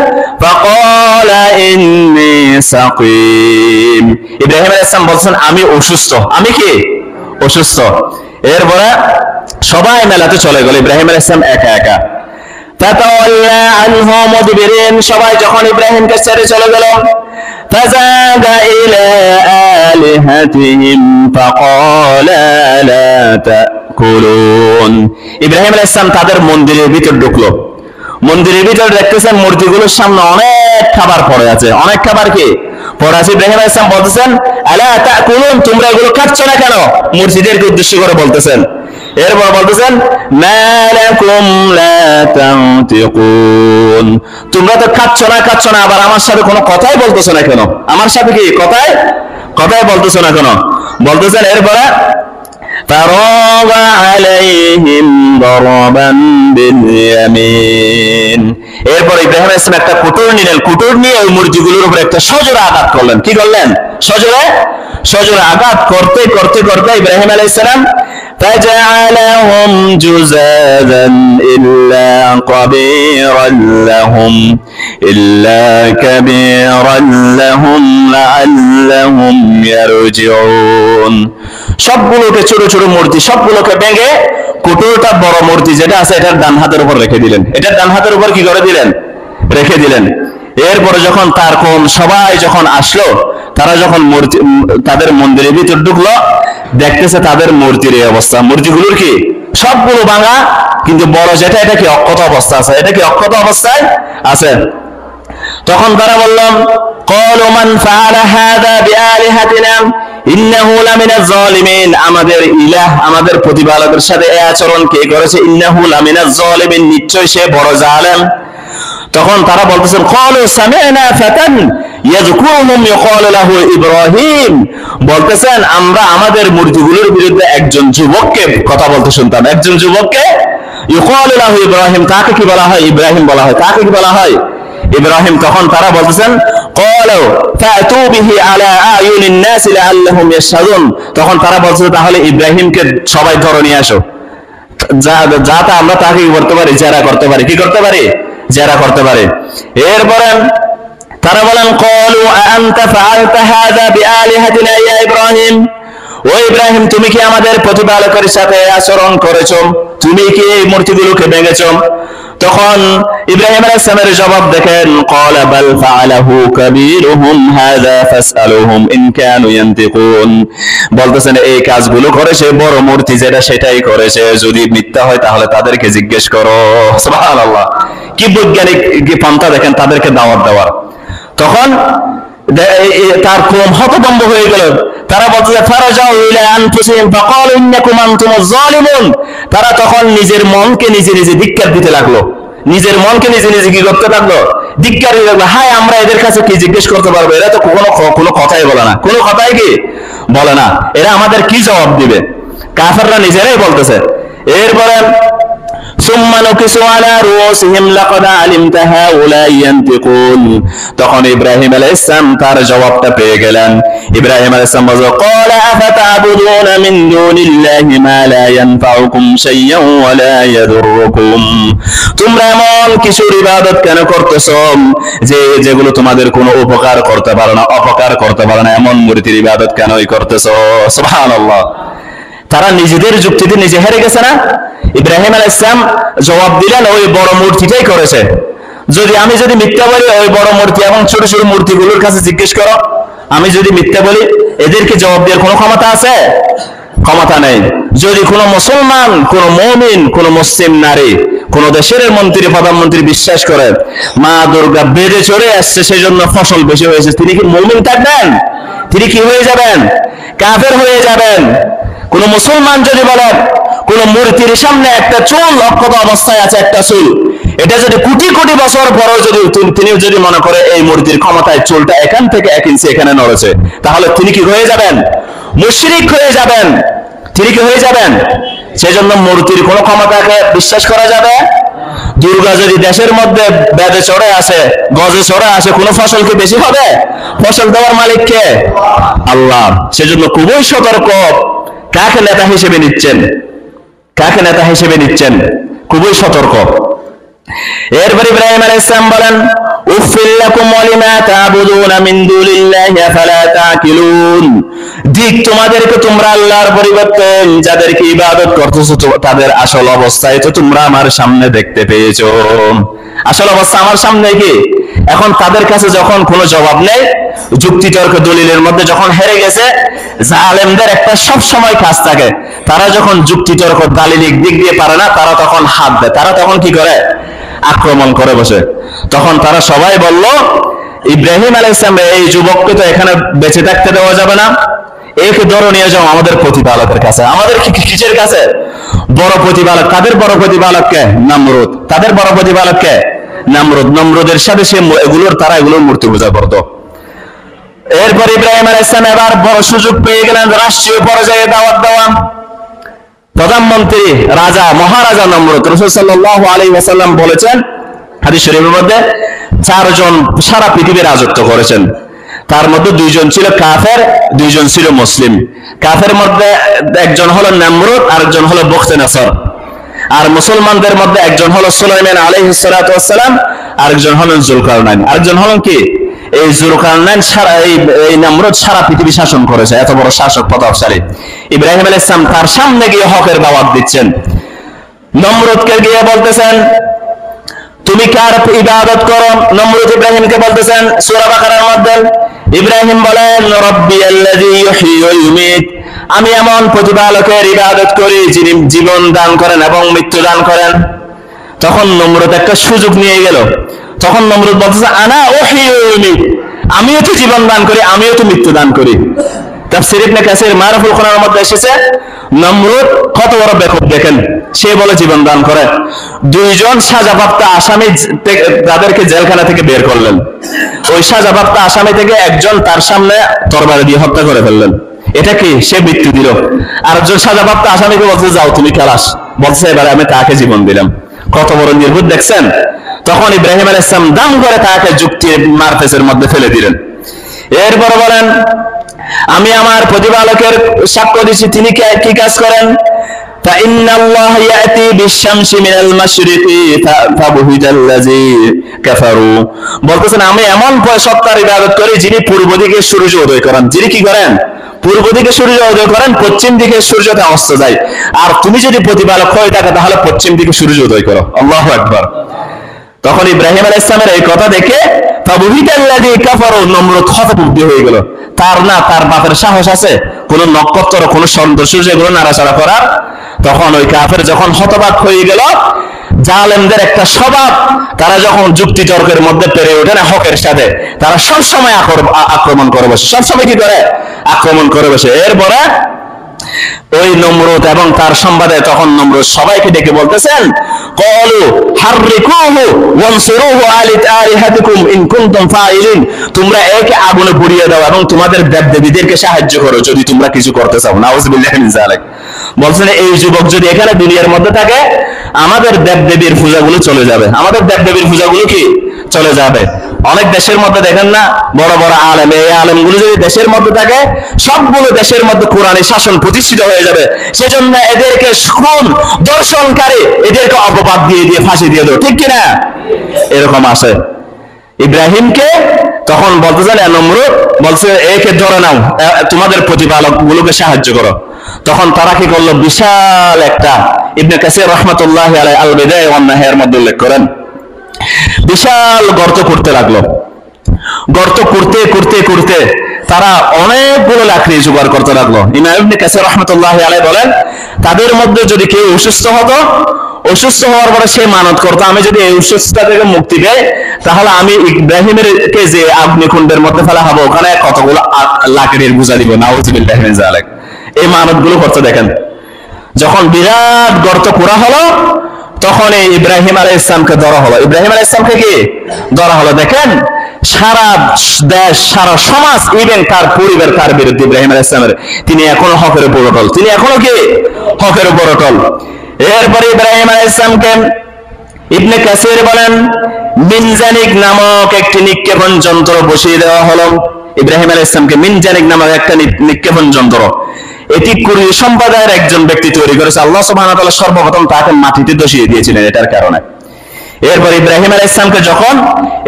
ফাকালা ইন্নী সাকিম ইব্রাহিম আলাইহিস সালাম বলছেন আমি অসুস্থ আমি কি অসুস্থ এরপরে সবাই মেলাতে চলে গেল ইব্রাহিম আলাইহিস সালাম একা একা ফাতাওয়াল্লা আনহু মুদবিরিন সবাই যখন ইব্রাহিমকে ছেড়ে চলে গেল فزاد إلى آلهتهم فقالا لا تأكلون ইব্রাহিম আলাইহিস সালাম তাদের মন্দিরের ভিতর ঢুকলো মন্দিরের ভিতর দেখতেছেন মূর্তিগুলোর সামনে অনেক খাবার পড়ে আছে অনেক খাবার কি পড়ে আছে ইব্রাহিম আলাইহিস সালাম বলতেছেন আলা তাকুলুন তোমরা এগুলো খাচ্ছ না কেন মূর্তিদেরকে উদ্দেশ্য করে বলতেছেন এরপর বলতেছেন মালাকুম লা তানতিকুন তোমরা তো খাচ্ছ না আবার আমার সাথে কোনো কথাই বলতেছ না কেন আমার সাথে কি কথাই বলতেছ না কেন বলতেছেন এরপরে فراغ عليهم ضربا باليمين এরপর ইব্রাহিম আলাইহিস সালাম একটা কুটুর নিলেন কুটুর নিয়ে ওই মূর্তিগুলোর উপর একটা সজোরে আঘাত করলেন কি করলেন সজোরে আঘাত করতে ইব্রাহিম আলাইহিস সালাম فجعلهم جزازا إلا كبيرا لهم لعلهم يرجعون সবগুলোকে ছোট ছোট মূর্তি সবগুলোকে ভেঙে কুটুরটা বড় মূর্তি যেটা আছে এটার ডান হাতের উপর রেখে দিলেন এটার ডান হাতের উপর কি করে দিলেন রেখে দিলেন এরপরে যখন তার কোন সবাই যখন আসলো তারা যখন তাদের মন্দিরের ভিতর ঢুকলো দেখতেছে তাদের মূর্তির এই অবস্থা মূর্তিগুলোর কি সবগুলো ভাঙা কিন্তু বড় যেটা এটা কি অক্ষত অবস্থা আছে এটা কি অক্ষত অবস্থায় আছে তখন তারা বললাম ক্বালু মান ফাআলা হাযা বিআলিহাতিনা ইন্নাহু লামিনাজ জালিমিন আমাদের ইলাহ আমাদের প্রতিপালকের সাথে এই আচরণ কে করেছে ইন্নাহু লামিনাজ জালিমিন নিশ্চয় সে বড় জালেম তখন তারা বলতেছেন ক্বালু সামি'না ফাতান ইয়াযকুরুহুম ইয়াকালু লাহু ইব্রাহিম বলতেছেন আমরা আমাদের মূর্তিগুলোর বিরুদ্ধে একজন যুবককে কথা বলতে শুনতাম একজন যুবককে ইয়াকালু লাহু ইব্রাহিম তাকে কি বলা হয় ইব্রাহিম বলা হয় তাকে কি বলা হয় ইব্রাহিম তখন তারা বলতেছেন ক্বালু ফাতু বিহি আলা আয়ুনিন নাস লাআল্লাহুম ইয়াশহাদুন তখন তারা বলছে তাহলে ইব্রাহিমকে সবাই ধরে নিয়ে আসো যাতে আমরা তাকে কি করতে পারি জেরা করতে পারি কি করতে পারি জেরা করতে পারে এরপরে তারা বলেন ক্বালু আনতা ফাআলতা হাযা বিআলিহাতিনা ইয়া ইব্রাহিম ও ইব্রাহিম তুমি কি আমাদের প্রতিপালকের সাথে আচরণ করেছো তুমি কি এই মূর্তিগুলোকে ভেঙেছো তখন ইব্রাহিম আলাইহিস সালামের জবাব দেখেন ক্বালা বাল ফাআলাহু কাবীরুহুম হাযা ফাসআলুহুম ইন কানু ইয়ানতিকুন বলতেছেন এই কাজগুলো করেছে বড় মূর্তি যেটা সেটাই করেছে যদি মিথ্যা হয় তাহলে তাদেরকে জিজ্ঞেস করো সুবহানাল্লাহ কি বৈজ্ঞানিক কি পন্থা দেখেন তাদেরকে দাওয়াত দেওয়ার তখন তার কওম হতভম্ব হয়ে গেল। তারা বলছে ফারাজাউ ইলা আনফুসিহিম ফাকালু ইন্নাকুম আনতুমুজ জালিমুন। তারা তখন নিজের মনকে নিজে নিজে ধিক্কার দিতে লাগলো, নিজের মনকে নিজে নিজে কি করতে লাগলো, ধিক্কার দিতে লাগলো। হায়, আমরা এদের কাছে কি জিজ্ঞেস করতে পারবো? এরা তো কোনো কথাই বলে না, কোনো কথাই কি বলে না, এরা আমাদের কি জবাব দিবে? কাফেররা নিজেরাই বলতেছে। এরপরে সুম্মা নুকিসু আলা রুউসিহিম লাকাদ আলিমতা হাউলাই ইয়ানতিকুন। তখন ইব্রাহিম আলাইহিস সালাম তার জবাবটা পেয়ে গেলেন। ইব্রাহিম আলাইহিস সালাম বলল, ক্বালা আফাতা'বুদুনা মিন দুনিল্লাহি মা লা ইয়ানফাউকুম শাইয়্যান ওয়া লা ইয়াদুররুকুম। তোমরা এমন কিছুর ইবাদত কেন করতেছো যেগুলো তোমাদের কোনো উপকার করতে পারে না, অপকার করতে পারে না? এমন মূর্তির ইবাদত কেনই করতেছো? সুবহানাল্লাহ। তারা নিজেদের যুক্তিতে নিজে হেরে গেছে না? ইব্রাহিম আলাইহিস সালাম জবাব দিলেন, ওই বড় মূর্তিটাই করেছে। আমি যদি মিথ্যা বলি, ওই বড় মূর্তি এবং ছোট ছোট মূর্তিগুলোর কাছে জিজ্ঞেস করো। আমি যদি মিথ্যা বলি, এদেরকে জবাব দেওয়ার কোনো ক্ষমতা আছে? ক্ষমতা নেই। যদি কোনো মুসলমান, কোনো মুমিন, কোনো মুসলিম নারী, কোন দেশের মন্ত্রী, প্রধানমন্ত্রী বিশ্বাস করে মা দুর্গা বেড়ে চড়ে আসছে, সেই জন্য ফসল বেশি হয়েছে, তিনি কি মুমিন থাকবেন? তিনি কি হয়ে যাবেন? কাফের হয়ে যাবেন। কোন মুসলমান যদি বলেন কোন মূর্তির সামনে একটা চুল অক্ষত অবস্থায় আছে, একটা চুল, এটা যদি কোটি কোটি বছর পরেও যদি তিনি যদি মনে করে এই মূর্তির ক্ষমতায় চুলটা এখান থেকে 1 ইঞ্চি এখানে নড়েছে, তাহলে তিনি কি হয়ে যাবেন? মুশরিক হয়ে যাবেন। তিনি কি হয়ে যাবেন? সেজন্য মূর্তির কোন ক্ষমতাকে বিশ্বাস করা যাবে? দুর্গা যদি দেশের মধ্যে বেদে চড়ে আসে, গজে চড়ে আসে, কোন ফসল কি বেশি হবে? ফসল দেওয়ার মালিক কে? আল্লাহ। সেজন্য খুবই সতর্ক। কাকে নেতা হিসেবে নিচ্ছেন? কাকে নেতা হিসেবে নিচ্ছেন? খুবই সতর্ক। এরপর ইব্রাহিম আলাইহিস সালাম বলেন, উফিল লাকুম ওয়া লিমা তা'বুদুনা মিন দুনিল্লাহি আফালা তা'কিলুন। ঠিক তোমাদেরকে, তোমরা আল্লাহর পরিবর্তে যাদেরকে ইবাদত করতেছো, তাদের আসল অবস্থায় তো তোমরা আমার সামনে দেখতে পেয়েছো। আসল অবস্থা আমার সামনে কি? এখন তাদের কাছে যখন কোনো জবাব নেই, যুক্তি তর্ক দলিলের মধ্যে যখন হেরে গেছে, জালেমদের একটা সব সময় কাজ থাকে, তারা যখন যুক্তি তর্ক দালিলিক দিক দিয়ে পারে না, তারা তখন হাত দেয়। তারা তখন কি করে? আক্রমণ করে বসে। তখন তারা সবাই বলল, ইব্রাহিম আলাইহিস সালাম, এই যুবককে তো এখানে বেঁচে থাকতে দেওয়া যাবে না, একে ধরে নিয়ে যাও আমাদের প্রতিপালকের কাছে। আমাদের কিসের কাছে? বড় প্রতিপালক। তাদের বড় প্রতিপালক কে? নমরুদ। তাদের বড় প্রতিপালক কে? নমরুদ। নমরুদের সাথে সে তারা এগুলোর মূর্তি পূজা করতো। এরপর ইব্রাহিম আলাইহিস সালাম এবার বড় সুযোগ পেয়ে গেলেন রাষ্ট্রীয় পর্যায়ে দাওয়াত দেওয়া। প্রধানমন্ত্রী, রাজা, মহারাজা নমরুদ, রাসূল সাল্লাল্লাহু আলাইহি ওয়াসাল্লাম বলেছেন হাদিস শরীফের মধ্যে, 4 জন সারা পৃথিবী রাজত্ব করেছেন। তার মধ্যে 2 জন ছিল কাফের, 2 জন ছিল মুসলিম। কাফের মধ্যে একজন হলো নমরুদ, আরেকজন হলো বখতেনসর। আর মুসলমানদের মধ্যে একজন হলো সুলাইমান আলাইহিস সালাতু ওয়াস সালাম, আরেকজন হলেন যুলকারনাইন। আরেকজন হলেন কি? এই যুলকারনাইন। এই নমরুদ সারা পৃথিবী শাসন করেছে, এত বড় শাসক, প্রতাপশালী। ইব্রাহিম আলাইহিস সালাম তার সামনে গিয়ে হকের দাওয়াত দিচ্ছেন। নমরুদকে গিয়ে বলতেছেন, তুমি কার ইবাদত করো? নমরুদ ইব্রাহিমকে বলতেছেন সূরা বাকারার মধ্যে, ইব্রাহিম বলেন, রাব্বিয়াল্লাযী ইউহয়ী ওয়া ইউমীত, আমি এমন প্রতিপালকের ইবাদত করি যিনি জীবন দান করেন এবং মৃত্যু দান করেন। তখন নমরুদ একটা সুযোগ নিয়ে গেল। তখন নমরুদ বলতেছে, আনা উহয়ী ওয়া ইউমীত, আমিও তো জীবন দান করি, আমিও তো মৃত্যু দান করি। তাফসীর ইবনে কাসীর মারুফুল কোরআনের মধ্যে এসেছে, নমরুদ কত বড় বেকুব দেখেন, সে বলে জীবন দান করে। 2 জন সাজাপ্রাপ্ত আসামি তাদেরকে জেলখানা থেকে বের করলেন। ওই সাজাপ্রাপ্ত আসামি থেকে একজন তার সামনে তরবারি দিয়ে হত্যা করে ফেললেন। এটা কি? সে মৃত্যু দিল। আরেকজন সাজাপ্রাপ্ত আসামিকে বলছে, যাও তুমি খালাস। বলছে, এবারে আমি তাকে জীবন দিলাম। কত বড় নির্বোধ দেখছেন। তখন ইব্রাহিম আলাইহিস সালাম দাম করে তাকে যুক্তির মারপেসের মধ্যে ফেলে দিলেন। এরপর বলেন, আমি আমার প্রতিপালকের সাক্ষ্য দিচ্ছি, তিনি কি কাজ করেন? ফাইন্নাল্লাহা ইয়াতি বিশ-শামসি মিনাল মাশরিকি ফাবুহিতাল্লাযী কাফারু। বলতেছেন, আমি এমন সত্তার ইবাদত করি যিনি পূর্ব দিকে সূর্য উদয় করেন। যিনি কি করেন? পূর্ব দিকে সূর্য উদয় করেন, পশ্চিম দিকে সূর্যটা অস্ত যায়। আর তুমি যদি প্রতিপালক হয়ে থাকো, তাহলে পশ্চিম দিকে সূর্য উদয় করো। আল্লাহু আকবার। তখন ইব্রাহিম আলাইহিস সালামের এই কথা দেখে ফাবুহিতাল্লাযী কাফারু, নমরুদ হতবুদ্ধি হয়ে গেল। তার বাপের সাহস আছে কোন নক্ষত্র, কোন চন্দ্র, সূর্য এগুলো নাড়াচাড়া করার? তখন ওই কাফের যখন হতবাক হয়ে গেল, জালেমদের একটা স্বভাব, তারা যখন যুক্তি তর্কের মধ্যে পেরে ওঠে না হকের সাথে, তারা সবসময় আক্রমণ করে বসে, সবসময় কি করে? আক্রমণ করে বসে। এরপরে ওই নমরুদ এবং তার সম্বাদে তখন নমরুদ সবাইকে ডেকে বলতেছেন, ক্বালু হাররিকুহু ওয়ানসুরুহু আলিহাতিকুম ইন কুনতুম ফাইলিন, তোমরা একে আগুনে পুড়িয়ে দাও এবং তোমাদের দেবদেবীদেরকে সাহায্য করো যদি তোমরা কিছু করতে চাও। নাউযুবিল্লাহি মিন যালিক। বলছেন এই যুবক যদি এখানে দুনিয়ার মধ্যে থাকে, আমাদের দেবদেবীর পূজাগুলো চলে যাবে, আমাদের দেবদেবীর পূজাগুলো কি চলে যাবে। অনেক দেশের মধ্যে দেখেন না বড় বড় আলেম, এই আলেমগুলো যদি দেশের মধ্যে থাকে, সবগুলো দেশের মধ্যে কোরআনী শাসন প্রতিষ্ঠিত হয়ে যাবে। সেজন্য এদেরকে খুন দর্শনকারী, এদেরকে অপবাদ দিয়ে দিয়ে ফাঁসি দিয়ে দেবো, ঠিক কিনা? এরকম আসে। ইব্রাহিমকে তখন বলতেছেন নমরুদ বলছে একে ধরে নাও, তোমাদের প্রতিপালক গুলোকে সাহায্য করো। তখন তারা কি করলো, বিশাল একটা, ইবনে কাসির রাহমাতুল্লাহি আলাইহি আল বিদায়া ওয়ান নিহায়ার মধ্যে উল্লেখ করেন, বিশাল গর্ত করতে লাগলো। গর্ত করতে করতে করতে তারা অনেকগুলো লাকড়ি জোগাড় করতে লাগলো। ইমাম ইবনে কাসির রাহমাতুল্লাহি আলাইহি বলেন, তাদের মধ্যে যদি কেউ অসুস্থ হতো, অসুস্থ হওয়ার পরে সে মানত করতো, আমি যদি এই অসুস্থতা থেকে মুক্তি পাই তাহলে আমি ইব্রাহিমের কে যে আগ্নিকুণ্ডের মধ্যে ফেলা হবে ওখানে কতগুলো লাকড়ির বোঝা দিব। নাউযুবিল্লাহি মিন যালিক। এই মানতগুলো করতে দেখেন। যখন বিরাট গর্ত করা হলো, তখন ইব্রাহিম আলাইহিস সালামকে ধরা হলো। ইব্রাহিম আলাইহিস সালামকে কি ধরা হলো? দেখেন, সারা দেশ, সারা সমাজ, ইভেন তার পরিবার তার বিরুদ্ধে ইব্রাহিম আলাইহিস সালামের। তিনি এখনো হকের উপর অটল, তিনি এখনো কি হকের উপর অটল। এরপরে ইব্রাহিম আলাইহিস সালামকে ইবনে কাসির বলেন, মিনজানিক নামক একটি নিক্ষেপণ যন্ত্র বসিয়ে দেওয়া হলো। ইব্রাহিম আলাইহিস সালামকে মিনজানিক নামক একটা নিক্ষেপণ যন্ত্র, এটি কুরআন সম্প্রদায়ের একজন ব্যক্তি তৈরি করেছে। আল্লাহ সুবহানাহু ওয়া তাআলা সর্বপ্রথম তাকে মাটিতে বসিয়ে দিয়েছিলেন এটার কারণে। এরপর ইব্রাহিম আলাইহিস সালামকে যখন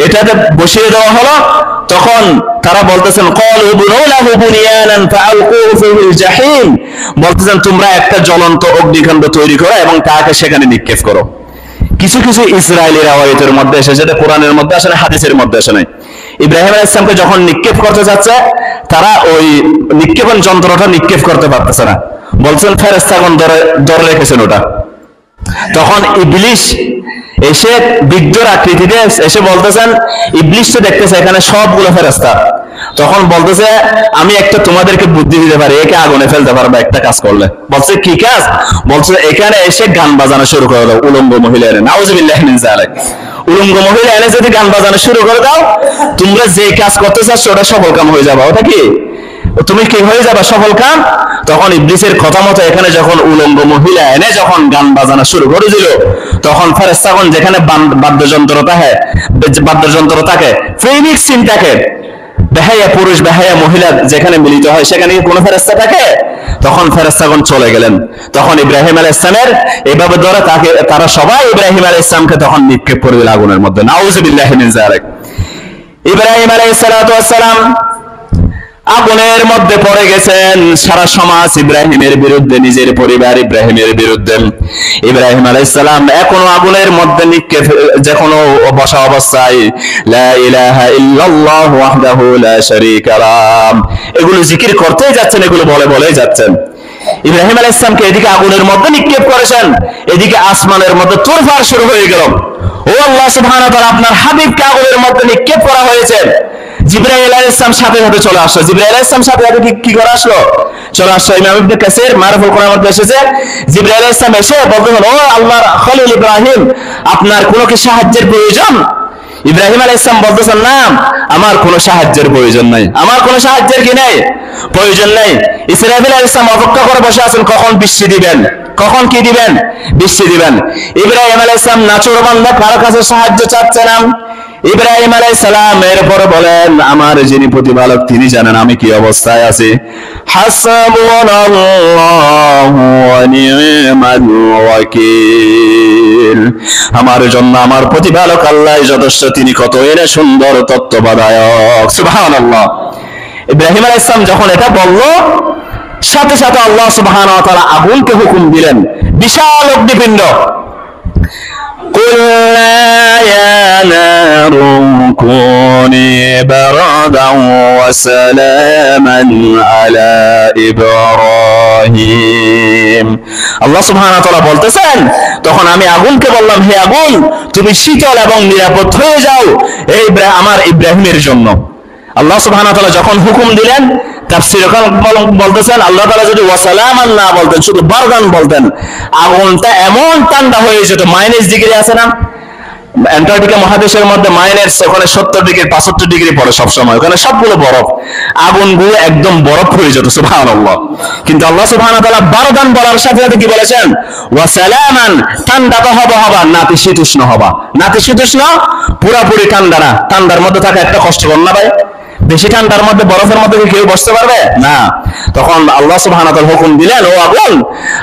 এটাতে বসিয়ে দেওয়া হলো, তখন তারা বলতেছেন, ক্বালু বুনু লাহু বুনিয়ানান ফাআলকুহু ফিল জাহিম, বলতেছেন তোমরা একটা জ্বলন্ত অগ্নিকাণ্ড তৈরি করো এবং তাকে সেখানে নিক্ষেপ করো। কিছু কিছু ইসরায়েলি রাওয়ায়াতের মধ্যে এসেছে, যেটা কোরআনের মধ্যে আসে না, হাদিসের মধ্যে আসে নাই। ইব্রাহিম আলাইহিস সালামকে যখন নিক্ষেপ করতে যাচ্ছে, তারা ওই নিক্ষেপণ যন্ত্রটা নিক্ষেপ করতে পারতেছে না, বলছেন ফেরেশতাগণ ধরে রেখেছেন ওটা। তখন ইবলিস এসে বিদ্যুর আকৃতিতে এসে বলতেছেন, ইবলিস তো দেখতেছে এখানে সবগুলো ফেরেশতা, তখন বলতেছে আমি একটা তোমাদেরকে বুদ্ধি দিতে পারি, একে আগুনে ফেলতে পারবে একটা কাজ করলে। বলছে কি কাজ? বলছে এখানে এসে গান বাজানো শুরু করে দাও, উলঙ্গ মহিলা এনে। নাউযুবিল্লাহি মিন যালিক। উলঙ্গ মহিলা এনে যদি গান বাজানো শুরু করে দাও, তোমরা যে কাজ করতে চাচ্ছ ওটা সফল কাম হয়ে যাবে। ওটা কি তুমি কি হয়ে যাবে? সফল কাম। তখন ইবলিসের কথা মতো এখানে যখন উলঙ্গ মহিলা এনে যখন গান বাজানো শুরু করে দিল, তখন ফেরেশতাগণ যেখানে বাদ্যযন্ত্র থাকে, ফিনিক্স সিন থাকে, বেহায়া পুরুষ বেহায়া মহিলা যেখানে মিলিত হয়, সেখানে কোন ফেরেশতা থাকে? তখন ফেরেশতাগণ চলে গেলেন। তখন ইব্রাহিম আলাইহিস সালামের এইভাবে ধরে তারা সবাই ইব্রাহিম আলাইহিস সালামকে তখন নিক্ষেপ করে দিল আগুনের মধ্যে। নাউযুবিল্লাহি মিন যালিক। ইব্রাহিম আলাইহিস সালাম আগুনের মধ্যে পড়ে গেছেন। সারা সমাজ ইব্রাহিমের বিরুদ্ধে, নিজের পরিবার ইব্রাহিমের বিরুদ্ধে। ইব্রাহিম আলাইহিস সালাম এখনো আগুনের মধ্যে নিক্ষেপ, যেকোনো বসা অবস্থায় লা ইলাহা ইল্লাল্লাহ ওয়াহদাহু লা শারীকা লাহ এগুলো জিকির করতেই যাচ্ছেন, এগুলো বলে যাচ্ছেন। ইব্রাহিম আলাইহিস সালামকে এদিকে আগুনের মধ্যে নিক্ষেপ করেছেন, এদিকে আসমানের মধ্যে তোড়ফাড় শুরু হয়ে গেল। ও আল্লাহ সুবহানাহু ওয়া তাআলা, আপনার হাবিবকে আগুনের মধ্যে নিক্ষেপ করা হয়েছে। জিবরাইল আলাইহিস সালাম সাথে সাথে চলে আসলো। জিবরাইল আলাইহিস সালাম সাথে সাথে কি করে আসলো? চলে আসলো। ইমাম ইবনে কাসির মারুফুল কোরআনের মধ্যে এসেছে, জিবরাইল আলাইহিস সালাম এসে বলতেন, ও আল্লাহর খলিল ইব্রাহিম, আপনার কোনো কি সাহায্যের প্রয়োজন? ইব্রাহিম আলাইহিস সালাম বলতেছেন, না, আমার কোনো সাহায্যের প্রয়োজন নাই, আমার কোনো সাহায্যের কি নাই, প্রয়োজন নাই। ইসরাফিল আলাইহিস সালাম অপেক্ষা করে বসে আছেন, কখন বৃষ্টি দিবেন, কখন কি দিবেন, বৃষ্টি দিবেন। ইব্রাহিম আলাইহিস সালাম নাচুরবান্দা কারো কাছে সাহায্য চাচ্ছে না। ইব্রাহিম আলাইহিস সালাম এরপর বলেন, আমার যিনি প্রতিপালক তিনি জানেন আমি কি অবস্থায় আছি। হাসবুনাল্লাহু ওয়া নি'মাল ওয়াকিল, আমার জন্য আমার প্রতিপালক আল্লাহ যথেষ্ট, তিনি কত এনে সুন্দর তত্ত্বাবধায়ক। সুবহানাল্লাহ। ইব্রাহিম আলাইহিস সালাম যখন এটা বলল, সাথে সাথে আল্লাহ সুবহানাহু ওয়া তাআলা আগুনকে হুকুম দিলেন, বিশাল অগ্নিপিণ্ড। قُلْنَا يَا نَارُ كُونِي بَرْدًا وَسَلَامًا عَلَى إِبْرَاهِيمَ। আল্লাহ সুবহানাহু ওয়া তাআলা বলতেছেন, তখন আমি আগুনকে বললাম, হে আগুন, তুমি শীতল এবং নিরাপদ হয়ে যাও এই আমার ইব্রাহিমের জন্য। আল্লাহ সুবহানাহু ওয়া তাআলা যখন হুকুম দিলেন, তাফসীরে বলতেছেন আল্লাহ তাআলা যদি ওয়াসালামান না বলতেন, শুধু বারদান বলতেন, আগুনটা এমন ঠান্ডা হয়ে যেত। -ডিগ্রি আছে না অ্যান্টার্কটিকা মহাদেশের মধ্যে, মাইনাস ওখানে 70 ডিগ্রি 75 ডিগ্রি পড়ে সব সময়, ওখানে সবগুলো বরফ, আগুনগুলো একদম বরফ হয়ে যেত। সুবহানাল্লাহ। কিন্তু আল্লাহ সুবহানাহু ওয়া তাআলা বারদান বলার সাথে সাথে কি বলেছেন? ওয়াসালামান, ঠান্ডা তো হবা, নাতিশীতোষ্ণ হবা। নাতিশীতোষ্ণ, পুরাপুরি ঠান্ডা না। ঠান্ডার মধ্যে থাকা একটা কষ্টকর না ভাই? বেশি ঠান্ডার মধ্যে, বরফের মধ্যে কি কেউ বসতে পারবে না? তখন আল্লাহ সুবহানাহু ওয়া তাআলা হুকুম দিলেন, ও আগুন,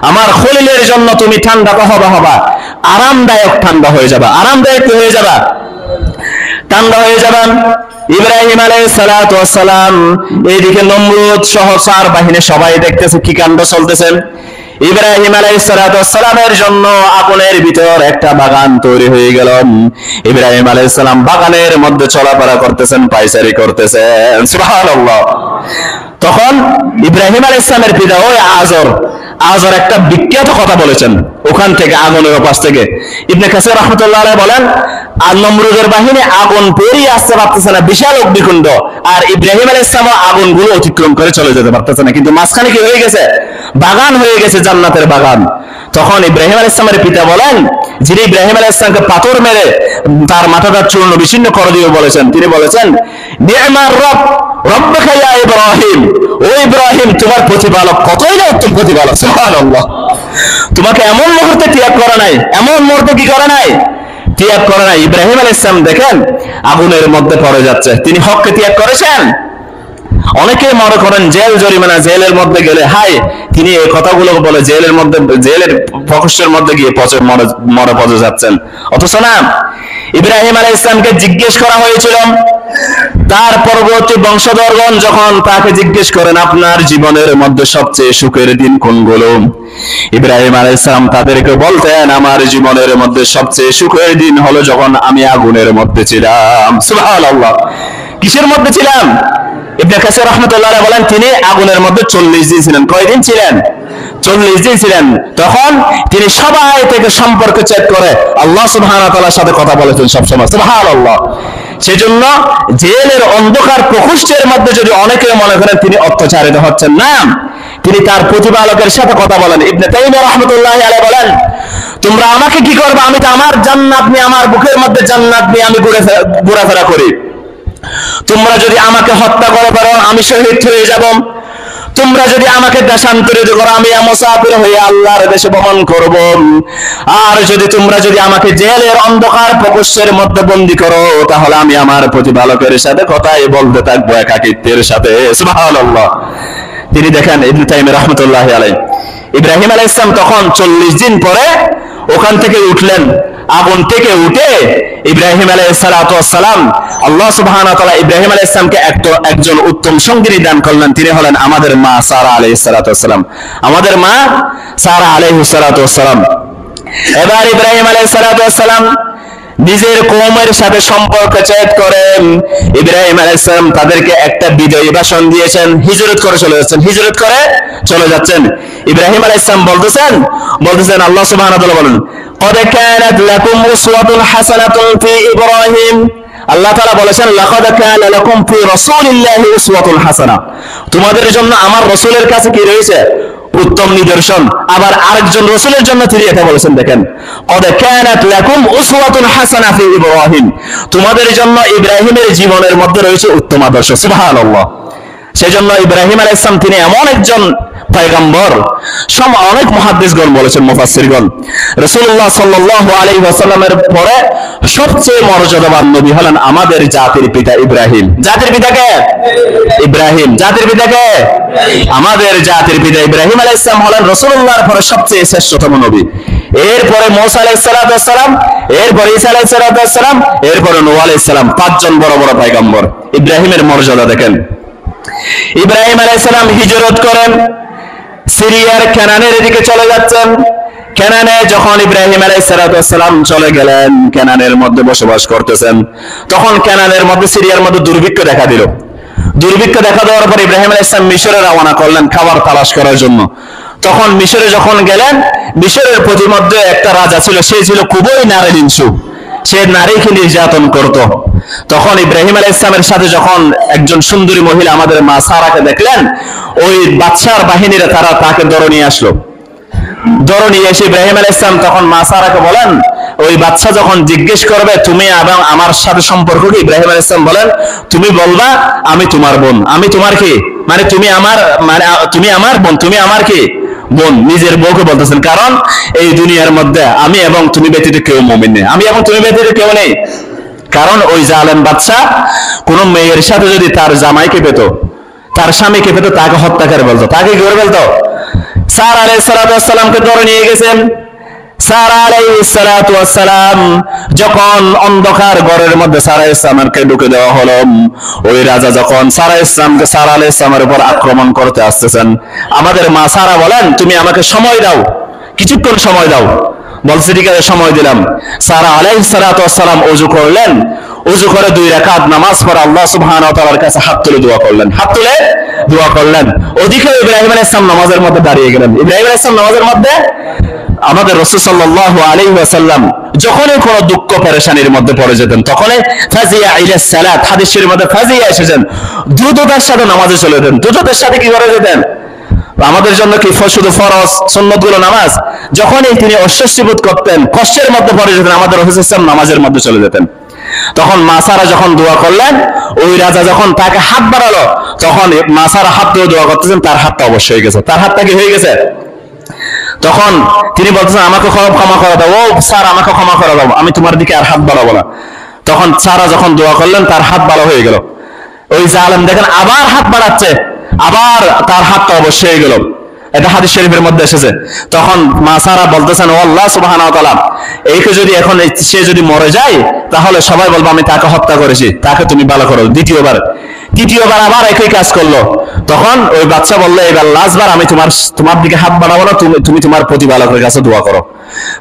আমার খলিলের জন্য তুমি ঠান্ডা তো হবা, আরামদায়ক ঠান্ডা হয়ে যাবা। আরামদায়ক হয়ে যাবা, ঠান্ডা হয়ে যাবেন। ইব্রাহিম আলাইহিস সালাতু ওয়াস সালাম, এইদিকে নমরুদ সহ 4 বাহিনী সবাই দেখতেছে কি কাণ্ড চলতেছে। ইব্রাহিম আলাইহিস সালাতু ওয়াস সালামের জন্য আগুনের ভিতর একটা বাগান তৈরি হয়ে গেল। ইব্রাহিম আলাইহিস সালাম বাগানের মধ্যে চলাফেরা করতেছেন, পায়চারি করতেছেন। সুবহানাল্লাহ। তখন ইব্রাহিম আলাইহিস সালামের পিতা ওই আজর একটা বিখ্যাত কথা বলেছেন ওখান থেকে, আগুনের পাশ থেকে। ইবনে কাসির রাহমাতুল্লাহ আলাইহি বলেন, আর নমরুদের বাহিনী আগুন পেরিয়ে আসতে পারতেছে না, বিশাল অগ্নিকুণ্ড, আর ইব্রাহিম আলাইহিস সালাম আগুনগুলো অতিক্রম করে চলে যেতে পারতেছে না, কিন্তু মাঝখানে কি হয়ে গেছে? বাগান হয়ে গেছে, জান্নাতের বাগান। তখন ইব্রাহিম আলাইহিস সালামের পিতা বলেন, যিনি ইব্রাহিম আলাইহিস সালামকে পাথর মেরে তার মাথাটা চূর্ণ বিচ্ছিন্ন করে দিয়ে বলেছেন, তিনি বলেছেন, নি'মার রব্বুকা ইয়া ইব্রাহিম, ও ইব্রাহিম, তোমার প্রতিপালক কতই না উত্তম প্রতিপালক। সুবহানাল্লাহ। তোমাকে এমন মুহূর্তে ত্যাগ করা নাই, এমন মুহূর্তে কি করা নাই? ত্যাগ করা নাই। ইব্রাহিম আলাইহিস সালাম দেখেন আগুনের মধ্যে পড়ে যাচ্ছে, তিনি হককে ত্যাগ করেছেন। অনেকে মনে করেন জেল জরিমানা, জেলের মধ্যে গেলে হাই, তিনি এই কথাগুলো বলে জেলের মধ্যে, জেলের প্রকোষ্ঠের মধ্যে গিয়ে মরে পচে যাচ্ছেন। অথচ না, ইব্রাহিম আলাইহিস সালামকে জিজ্ঞেস করা হয়েছিল, তার পরবর্তী বংশধরগণ যখন তাকে জিজ্ঞেস করেন আপনার জীবনের মধ্যে সবচেয়ে সুখের দিন কোনগুলো, ইব্রাহিম আলাইহিস সালাম তাদেরকে বলতেন, আমার জীবনের মধ্যে সবচেয়ে সুখের দিন হলো যখন আমি আগুনের মধ্যে ছিলাম। সুবহানাল্লাহ। কিসের মধ্যে ছিলাম? ইবনে কাসির রাহমাতুল্লাহ আলাইহি বলেন, তিনি আগুনের মধ্যে 40 দিন ছিলেন। কয়দিন ছিলেন? 40 দিন ছিলেন। তখন তিনি সবাই থেকে সম্পর্ক চেক করে আল্লাহ সুবহানাহু ওয়া তাআলার সাথে কথা বলেছেন সবসময়। সুবহানাল্লাহ। সেজন্য জেলের অন্ধকার প্রকোষ্ঠের মধ্যে যদি অনেকে মনে করেন তিনি অত্যাচারিত হচ্ছেন, না, তিনি তার প্রতিপালকের সাথে কথা বলেন। ইবনে তাইমিয়া রাহমাতুল্লাহি আলাইহি বলেন, তোমরা আমাকে কি করবে? আমি তো আমার জান্নাত নিয়ে, আমার বুকের মধ্যে জান্নাত নিয়ে আমি ঘোরাফেরা করি। তোমরা যদি আমাকে হত্যা করে পারো, আমি শহীদ হয়ে যাব। তোমরা যদি আমাকে দেশান্তরিত করো, আমি মুসাফির হয়ে আল্লাহর দেশে ভ্রমণ করব। আর তোমরা যদি আমাকে জেলের অন্ধকার প্রকোষ্ঠের মধ্যে বন্দী করো, তাহলে আমি আমার প্রতিপালকের সাথে কথাই বলতে থাকবো একাকিত্বের সাথে। সুবহানাল্লাহ। তিনি দেখেন ইবনে তাইমিয়া রাহমাতুল্লাহি আলাইহি, ইব্রাহিম আলাইহিস সালাম তখন 40 দিন পরে ওখান থেকে উঠলেন। আগুন থেকে উঠে ইব্রাহিম আলাইহিস সালাতু ওয়াস সালাম, আল্লাহ সুবহানাহু ওয়া তাআলা ইব্রাহিম আলাইহিস সালামকে একজন উত্তম সঙ্গিনী দান করলেন। তিনি হলেন আমাদের মা সারা আলাইহিস সালাতু ওয়াস সালাম, আমাদের মা সারা আলাইহিস সালাতু ওয়াস সালাম। এবার ইব্রাহিম আলাইহিস সালাতু ওয়াস সালাম নিজের কওমের সাথে সম্পর্ক চেক করেন। ইব্রাহিম আলাইহিস সালাম তাদেরকে একটা বিজয়ী ভাষণ দিয়েছেন, হিজরত করে চলে যাচ্ছেন। ইব্রাহিম আলাইহিস সালাম বলতেছেন আল্লাহ সুবহানাহু ওয়া তাআলা বলেন, قد كانت لكم أسوة حسنة في إبراهيم, আল্লাহ তাআলা বলেছেন, লাকাদ কানা লাকুম ফি রাসূলিল্লাহি উসওয়াতুন হাসানাহ, তোমাদের জন্য আমার রাসূলের কাছে কি রয়েছে? উত্তম নিদর্শন। আবার আরেকজন রাসূলের জন্য তিনি এটা বলেছেন, দেখেন, قد كانت لكم أسوة حسنة في إبراهيم, তোমাদের জন্য ইব্রাহিমের জীবনের মধ্যে রয়েছে উত্তম আদর্শ। সুবহানাল্লাহ। সেজন্য ইব্রাহিম আলাইহিস সালাম তিনি এমন একজন পয়গম্বর, অনেক মুহাদ্দিসগণ বলেছেন, মুফাসসিরগণ, রাসূলুল্লাহ সাল্লাল্লাহু আলাইহি ওয়াসাল্লামের পরে সবচেয়ে মর্যাদাবান নবী হলেন আমাদের জাতির পিতা ইব্রাহিম। জাতির পিতা কে? ইব্রাহিম। জাতির পিতা কে? আমাদের জাতির পিতা ইব্রাহিম আলাইহিস সালাম হলেন রাসূলুল্লাহর পরে সবচেয়ে শ্রেষ্ঠতম নবী। এরপরে মুসা আলাইহিস সালাতু ওয়াস সালাম, এরপরে ঈসা আলাইহিস সালাতু ওয়াস সালাম, এরপরে নূহ আলাইহিস সালাম, 5 জন বড় বড় পয়গম্বর। ইব্রাহিমের মর্যাদা দেখেন। ইব্রাহিম আলাইহিস সালাম হিজরত করেন, সিরিয়ার কেনানের দিকে চলে যাচ্ছেন। কেনানে যখন ইব্রাহিম আলাইহিস সালাতু ওয়াস সালাম চলে গেলেন, কেনানের মধ্যে বসবাস করতেছেন, তখন কেনানের মধ্যে, সিরিয়ার মধ্যে দুর্ভিক্ষ দেখা দিল। দুর্ভিক্ষ দেখা দেওয়ার পর ইব্রাহিম আলাইহিস সালাম মিশরে রওনা করলেন খাবার তালাশ করার জন্য। তখন মিশরে যখন গেলেন, মিশরের প্রতিমধ্যে একটা রাজা ছিল, সে ছিল খুবই নারী হিংসু, সে নারীকে নির্যাতন করত। তখন ইব্রাহিম আলাইহিস সালামের সাথে যখন একজন সুন্দরী মহিলা আমাদের মা সারাকে দেখলেন, ওই বাদশার বাহিনীরা তারা তাকে ধরে নিয়ে আসলো। ধরে নিয়ে এসে ইব্রাহিম আলাইহিস সালাম তখন মা সারাকে বলেন, ওই বাদশা যখন জিজ্ঞেস করবে তুমি এবং আমার সাথে সম্পর্ক কি, ইব্রাহিম আলাইহিস সালাম বলেন তুমি বলবা আমি তোমার বোন। আমি তোমার কি মানে তুমি আমার বোন, তুমি আমার কি বোন। নিজের বউকে বলতেছেন, কারণ এই দুনিয়ার মধ্যে আমি এবং তুমি ব্যতীত কেউ মুমিন নেই, আমি এবং তুমি ব্যতীত কেউ নেই। কারণ ওই জালেম বাদশা কোন মেয়ের সাথে যদি তার জামাইকে পেত, তার স্বামীকে পেত, তাকে হত্যা করে বলতো, তাকে কি করে বলতো। সারা আলাইহিস সালামকে ধরে নিয়ে গেছেন। সারা আলাইহিস সালাম যখন অন্ধকার ঘরের মধ্যে সারা ইসলামকে ঢুকে দেওয়া হলো, ওই রাজা যখন সারা আলাইহিস সালামের উপর আক্রমণ করতে আসতেছেন, আমাদের মা সারা বলেন তুমি আমাকে সময় দাও, কিছুক্ষণ সময় দাও। বলছে ঠিক আছে, সময় দিলাম। সারা আলাইহিস সালাম ওযু করলেন, ওযু করে 2 রাকাত নামাজ পড়ে আল্লাহ সুবহানাহু ওয়া তাআলার কাছে হাত তুলে দোয়া করলেন, হাত তুলে দোয়া করলেন। ওদিকে ইব্রাহিম আলাইহিস সালাম নামাজের মধ্যে দাঁড়িয়ে গেলেন। ইব্রাহিম আলাইহিস সালাম নামাজের মধ্যে, আমাদের রাসূল সাল্লাল্লাহু আলাইহি ওয়াসাল্লাম যখনই কোনো দুঃখ পেরেশানির মধ্যে পড়ে যেতেন, তখনই ফাজিয়া ইলাস সালাত, হাদিসের মধ্যে ফাজিয়া এসেছেন, দ্রুততার সাথে নামাজে চলে যেতেন। দ্রুততার সাথে কি করে যেতেন? আমাদের জন্য কি শুধু ফরজ সুন্নতগুলো নামাজ, যখনই তিনি অস্বস্তি বোধ করতেন, কষ্টের মধ্যে পড়ে যেতেন, আমাদের রাসূল সাল্লাল্লাহু আলাইহি ওয়াসাল্লাম নামাজের মধ্যে চলে যেতেন। তখন মাসারা যখন দোয়া করলেন, ওই রাজা যখন তাকে হাত বাড়ালো, তখন মাসারা হাত দিয়ে দোয়া করতেছেন, তার হাতটা অবশ্যই হয়ে গেছে। তার হাতটা কি হয়ে গেছে? তখন তিনি বলতেছেন আমাকে ক্ষমা করে দাও, ও স্যার আমাকে ক্ষমা করে দাও, আমি তোমার দিকে আর হাত বাড়াবো না। তখন সারা যখন দোয়া করলেন, তার হাত ভালো হয়ে গেল। ওই জালেম দেখেন আবার হাত বাড়াচ্ছে, আবার তার হাতটা অবশ্যই হয়ে গেল। এটা হাদিস শরীফের মধ্যে এসেছে। তখন মা সারা বলতেছেন, ও আল্লাহ সুবহানাহু ওয়া তাআলা, এইকে যদি এখন সে যদি মরে যায়, তাহলে সবাই বলবো আমি তাকে হত্যা করেছি, তাকে তুমি ভালো করো। তৃতীয়বার আবার একই কাজ করলো। তখন ওই বাচ্চা বললো, এবার লাস্টবার আমি তোমার দিকে হাত বাড়াবো না, তুমি তোমার প্রতিপালকের কাছে দোয়া করো।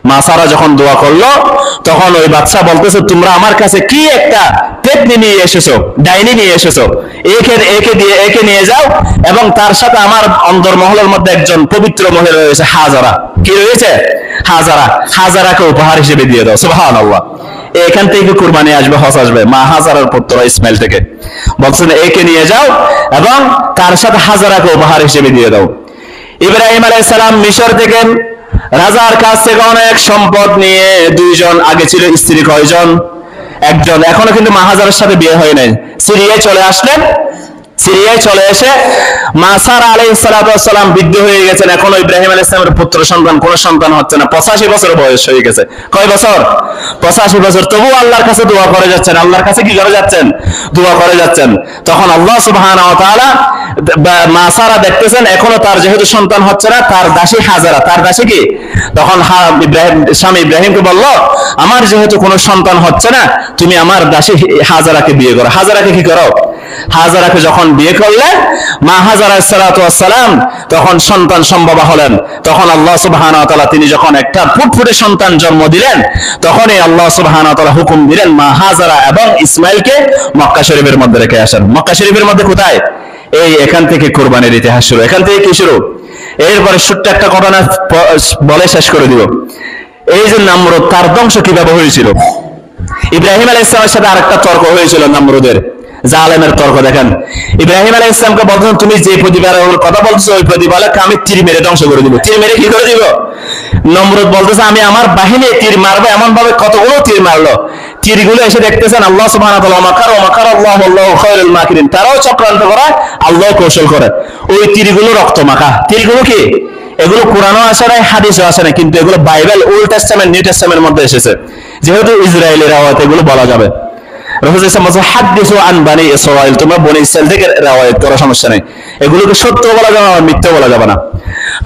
মা সারা যখন দোয়া করলো, তখন ওই বাচ্চা বলতেছে, তোমরা আমার কাছে কি একটা পেতনি নিয়ে এসেছো, ডাইনি নিয়ে এসেছো, একে নিয়ে যাও, এবং তার সাথে আমার অন্দরমহলের মধ্যে একজন পবিত্র মহিলা রয়েছে, হাজারা। কি রয়েছে? হাজারাকে উপহার হিসেবে দিয়ে দাও। সুবহানাল্লাহ। এখান থেকে কুরবানি আসবে, হজ আসবে, মা হাজারার পুত্র ইসমাইল থেকে। বলছেন একে নিয়ে যাও এবং তার সাথে হাজারাকে উপহার হিসেবে দিয়ে দাও। ইব্রাহিম আলাইহিস সালাম মিশর থেকে রাজার কাছ থেকে অনেক সম্পদ নিয়ে, 2 জন, আগে ছিল স্ত্রী কয়জন? 1 জন, এখনো কিন্তু মা হাজারের সাথে বিয়ে হয় নাই। সিরিয়ায় চলে আসলেন। সিরিয়ায় চলে এসে মা সারা আলাইহিস সালাম বৃদ্ধ হয়ে গেছেন, এখনো ইব্রাহিম আলাইহিস সালামের পুত্র সন্তান, কোন সন্তান হচ্ছে না। 85 বছর বয়স হয়ে গেছে। কয় বছর? 85 বছর। তবু আল্লাহর কাছে দোয়া করে যাচ্ছেন। আল্লাহর কাছে কি করে যাচ্ছেন? দোয়া করে যাচ্ছেন। তখন আল্লাহ সুবহানাহু ওয়া তাআলা, মা সারা দেখতেছেন এখনো তার যেহেতু সন্তান হচ্ছে না, তার দাসী হাজারা, তার দাসী কি? তখন স্বামী ইব্রাহিমকে বলল, আমার যেহেতু কোনো সন্তান হচ্ছে না, তুমি আমার দাসী হাজারাকে বিয়ে করো। হাজারাকে কি করো? হাজারাকে যখন বিয়ে করলেন, মা হাজারা আলাইহিস সালাম তখন সন্তান সম্ভবা হলেন। তখন আল্লাহ সুবহানাহু ওয়া তাআলা তিনি যখন একটা ফুটফুটে সন্তান জন্ম দিলেন, তখনই আল্লাহ সুবহানাহু ওয়া তাআলা হুকুম দিলেন মা হাজারা এবং ইসমাইলকে মক্কা শরীফের মধ্যে রেখে আসেন। মক্কা শরীফের মধ্যে কোথায়? এই এখান থেকে কুরবানির ইতিহাস শুরু। এখান থেকে কি শুরু? এরপরে ছোট্ট একটা ঘটনা বলে শেষ করে দিব। এই যে নমরুদ, তার ধ্বংস কিভাবে হয়েছিল? ইব্রাহিম আলাইহিস সালামের সাথে আরেকটা তর্ক হয়েছিল, নমরুদের জালেমের তর্ক। দেখেন, ইব্রাহিম আলাইহিস সালামকে বলতেন, তুমি যে প্রতিপালকের কথা বলছো, ওই প্রতিপালককে আমি তীর মেরে ধ্বংস করে দিব। তীর মেরে কি করে দিব? নমরুদ বলতেছে, আমি আমার বাহিনী তীর মারবো। এমন ভাবে কতগুলো তীর মারলো, তীরগুলো এসে দেখতেছেন আল্লাহ সুবহানাহু ওয়া তাআলা মাকার আল্লাহু আল্লাহু খায়রুল মাকিরিন, তারাও চক্রান্ত করে, আল্লাহ কৌশল করে। ওই তীরগুলো রক্ত মাখা। তীরগুলো কি? এগুলো কোরআনও আসে নাই, হাদিসও আসে নাই, কিন্তু এগুলো বাইবেল, ওল্ড টেস্টামেন্ট, নিউ টেস্টামেন্টের মধ্যে এসেছে। যেহেতু ইসরায়েলের রাওয়ায়াত, এগুলো বলা যাবে। রাসূল সাল্লাল্লাহু আলাইহি ওয়াসাল্লাম হাদিসু আন বনি ইসরাইল, তোমরা বনি ইসরাইল থেকে রাওয়ায়াত করো, সমস্যা নেই। এগুলোকে সত্য বলা যাবে না, মিথ্যা বলা যাবে না।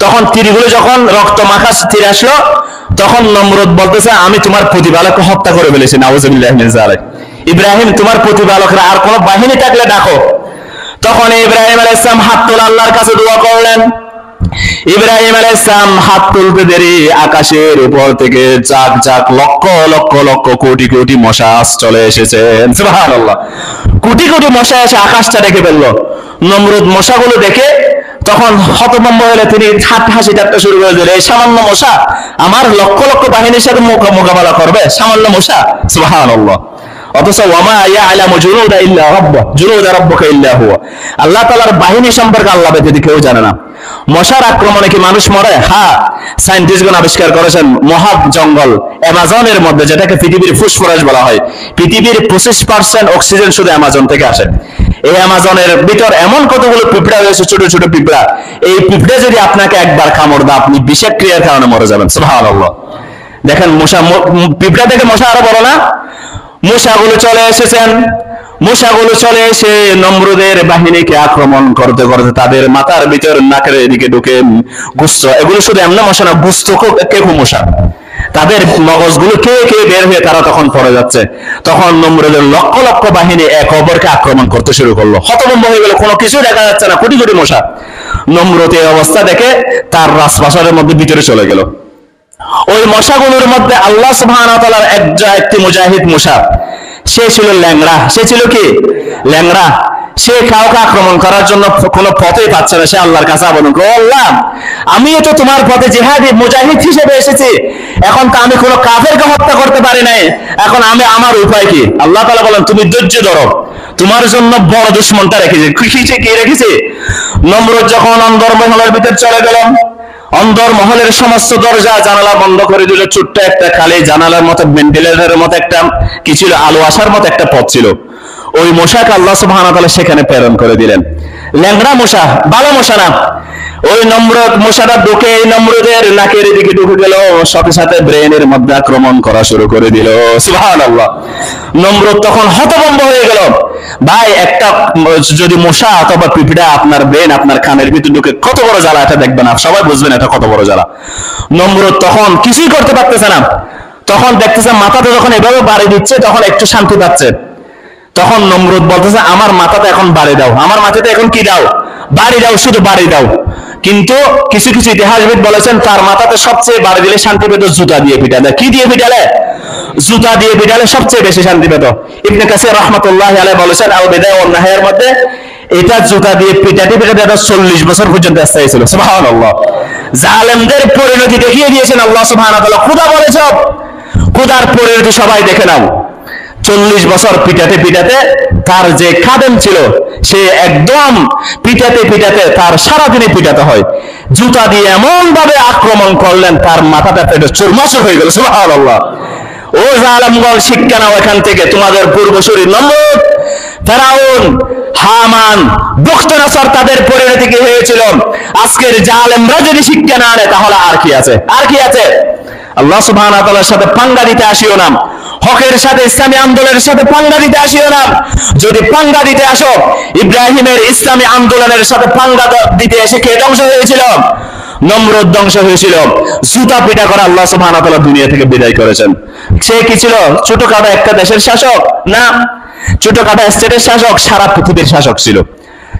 তখন তীরগুলো যখন রক্ত মাখা তীর আসলো, তখন নমরুদ বলতেছে, আমি তোমার প্রতিপালককে হত্যা করে ফেলেছি। নাউযুবিল্লাহি মিন যালিক। ইব্রাহিম, তোমার প্রতিপালকের আর কোন বাহিনী থাকলে ডাকো। তখন ইব্রাহিম আলাইহিস সালাম হাত তুলে আল্লাহর কাছে দোয়া করলেন। ইব্রাহিম আলাইহিস সালাম হাত তুলতে দেরি, আকাশের উপর থেকে ঝাঁক ঝাঁক লক্ষ লক্ষ লক্ষ কোটি কোটি মশা চলে এসেছেন। সুবহানাল্লাহ। কোটি কোটি মশা এসে আকাশটা ঢেকে ফেললো। নমরুদ মশাগুলো দেখে তখন হতভম্ব হলে তিনি হাসি ঠাট্টা শুরু করে দিলেন, এই সামান্য মশা আমার লক্ষ লক্ষ বাহিনীর সাথে মোকাবেলা করবে, সামান্য মশা? সুবহানাল্লাহ। অথচ ওয়ামা ইয়ালামু জুনুদা ইল্লা রাব্বুক, জুনুদা রাব্বুকা ইল্লা হুয়া, আল্লাহ তাআলার বাহিনী সম্পর্কে আল্লাহ ব্যতীত কেউ জানে না। মশার আক্রমণে কি মানুষ মরে? হ্যাঁ, সায়েন্টিস্টগণ আবিষ্কার করেছেন মহা জঙ্গল অ্যামাজনের মধ্যে, যেটাকে পৃথিবীর ফুসফুস বলা হয়, পৃথিবীর 25% অক্সিজেন শুধু অ্যামাজন থেকে আসে। এই অ্যামাজনের ভিতর এমন কতগুলো পিঁপড়া রয়েছে, ছোট ছোট পিঁপড়া, এই পিঁপড়ে যদি আপনাকে একবার কামড় দেয় আপনি বিষক্রিয়ার কারণে মরে যাবেন। সুবহানাল্লাহ। দেখেন মশা, পিঁপড়া থেকে মশা আরো বড় না? মশাগুলো চলে এসেছেন, মশাগুলো চলে এসে নমরুদের বাহিনীকে আক্রমণ করতে করতে তাদের মাথার ভিতর নাকের এদিকে ঢুকে গুস্ত, এগুলো শুধু এমন মশা না, গুস্ত কেকু মশা, তাদের মগজগুলো কে কে বের হয়ে তারা তখন পড়ে যাচ্ছে। তখন নমরুদের লক্ষ লক্ষ বাহিনী এক অপরকে আক্রমণ করতে শুরু করলো। হতভম্ব হয়ে গেল, কোনো কিছু দেখা যাচ্ছে না, কোটি কোটি মশা। নমরুদ এই অবস্থা দেখে তার রাজপ্রাসাদের মধ্যে ভিতরে চলে গেল। ওই মশাগুলোর মধ্যে আল্লাহ সুবহানাহু ওয়া তাআলার একটি মুজাহিদ মশা, সে ছিল ল্যাংড়া। সে ছিল কি? ল্যাংড়া। সে কাউকে আক্রমণ করার জন্য কোনো পথই পাচ্ছে না। সে আল্লাহর কাছে আবেদন করে, আল্লাহ আমিও তো তোমার পথে জিহাদি মুজাহিদ হিসেবে এসেছি, এখন তো আমি কোনো কাফেরকে হত্যা করতে পারি নাই, এখন আমার উপায় কি? আল্লাহ তাআলা বলেন, তুমি ধৈর্য ধরো, তোমার জন্য বড় দুশমনটা রেখেছে। কি রেখেছে? নমরুদ যখন অন্দরমহলের ভিতর চলে গেল, অন্দর মহলের সমস্ত দরজা জানালা বন্ধ করে দিল। ছোট্ট একটা খালি জানালার মতো, ভেন্টিলেটরের মতো একটা কি ছিল, আলো আসার মতো একটা পথ ছিল। ওই মশাকে আল্লাহ সুবহানাহু ওয়া তাআলা সেখানে প্রেরণ করে দিলেন। ল্যাংড়া মশা, ভালো মশা না। ওই নমরুদ মশাটা ঢুকে নমরুদের নাকের দিকে ঢুকে গেল, সাথে সাথে ব্রেনের মধ্যে আক্রমণ করা শুরু করে দিল। সুবহানাল্লাহ। নমরুদ তখন হতভম্ব হয়ে গেল। ভাই, একটা যদি মশা অথবা পিঁপড়া আপনার ব্রেন, আপনার কানের ভিতর ঢুকে কত বড় জ্বালা, এটা দেখবেন, সবাই বুঝবেন এটা কত বড় জ্বালা। নমরুদ তখন কিছুই করতে পারতেছে না। তখন দেখতেছে মাথাতে যখন এভাবে বাড়ি দিচ্ছে তখন একটু শান্তি পাচ্ছে। তখন নমরুদ বলতেছে, আমার মাথাতে এখন বাড়ি দাও, আমার মাথাতে এখন কি দাও? বাড়ি দাও, শুধু বাড়ি দাও। কিন্তু কিছু কিছু ইতিহাসবিদ বলেছেন তার মাথাতে সবচেয়ে বাড়ি দিলে শান্তি পেত জুতা দিয়ে পিটালে। কি দিয়ে পিটালে? জুতা দিয়ে পিটালে সবচেয়ে বেশি শান্তি পেত। ইবনে কাসির রাহমাতুল্লাহি আলাইহি বলেছেন আল বিদায়া ওয়ান নিহায়ার মধ্যে, এটা জুতা দিয়ে পিটাতে পিটাতে 40 বছর পর্যন্ত স্থায়ী ছিল। সুবহানাল্লাহ। জালেমদের পরিণতি দেখিয়ে দিয়েছেন আল্লাহ সুবহানাহু ওয়া তাআলা। খোদা বলেছে, খোদার পরিণতি সবাই দেখে নাও। 40 বছর পিটাতে পিটাতে তার যে খাদেম ছিল সে একদম পিটাতে পিটাতে তার সারাদিনে পিটাতে হয়। জুতা দিয়ে এমন ভাবে আক্রমণ করলেন তার মাথাটা পেটে চুরমাচুর হয়ে গেল। সুবহানাল্লাহ। ও জালেমগণ, শিক্ষা নাও এখান থেকে। তোমাদের পূর্বসূরি নমরুদ, ফেরাউন, হামান, বুখতানাসর, তাদের পরিণতি কি হয়েছিল? আজকের জালেমরা যদি শিক্ষা না আনে তাহলে আর কি আছে? আর কি আছে? আল্লাহ সুবহানাহু ওয়া তাআলার সাথে পাঙ্গা দিতে আসিও না। হকের সাথে, ইসলামী আন্দোলনের সাথে পাঙ্গা দিতে আসিও না। যদি পাঙ্গা দিতে আসো, ইব্রাহিমের ইসলামী আন্দোলনের সাথে পাঙ্গা দিতে এসে কে ধ্বংস হয়েছিল? নমরুদ ধ্বংস হয়েছিল। জুতা পিটা করে আল্লাহ সুবহানাহু ওয়া তাআলা দুনিয়া থেকে বিদায় করেছেন। সে কি ছিল? ছোটখাটো একটা দেশের শাসক না, ছোটখাটো স্টেটের শাসক, সারা পৃথিবীর শাসক ছিল।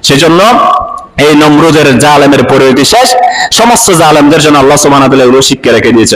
সেজন্য এই নমরুদের জালেমের পরিণতি শেষ। সমস্ত জালেমদের জন্য আল্লাহ সুবহানাহু ওয়া তাআলা শিক্ষা রেখে দিয়েছেন।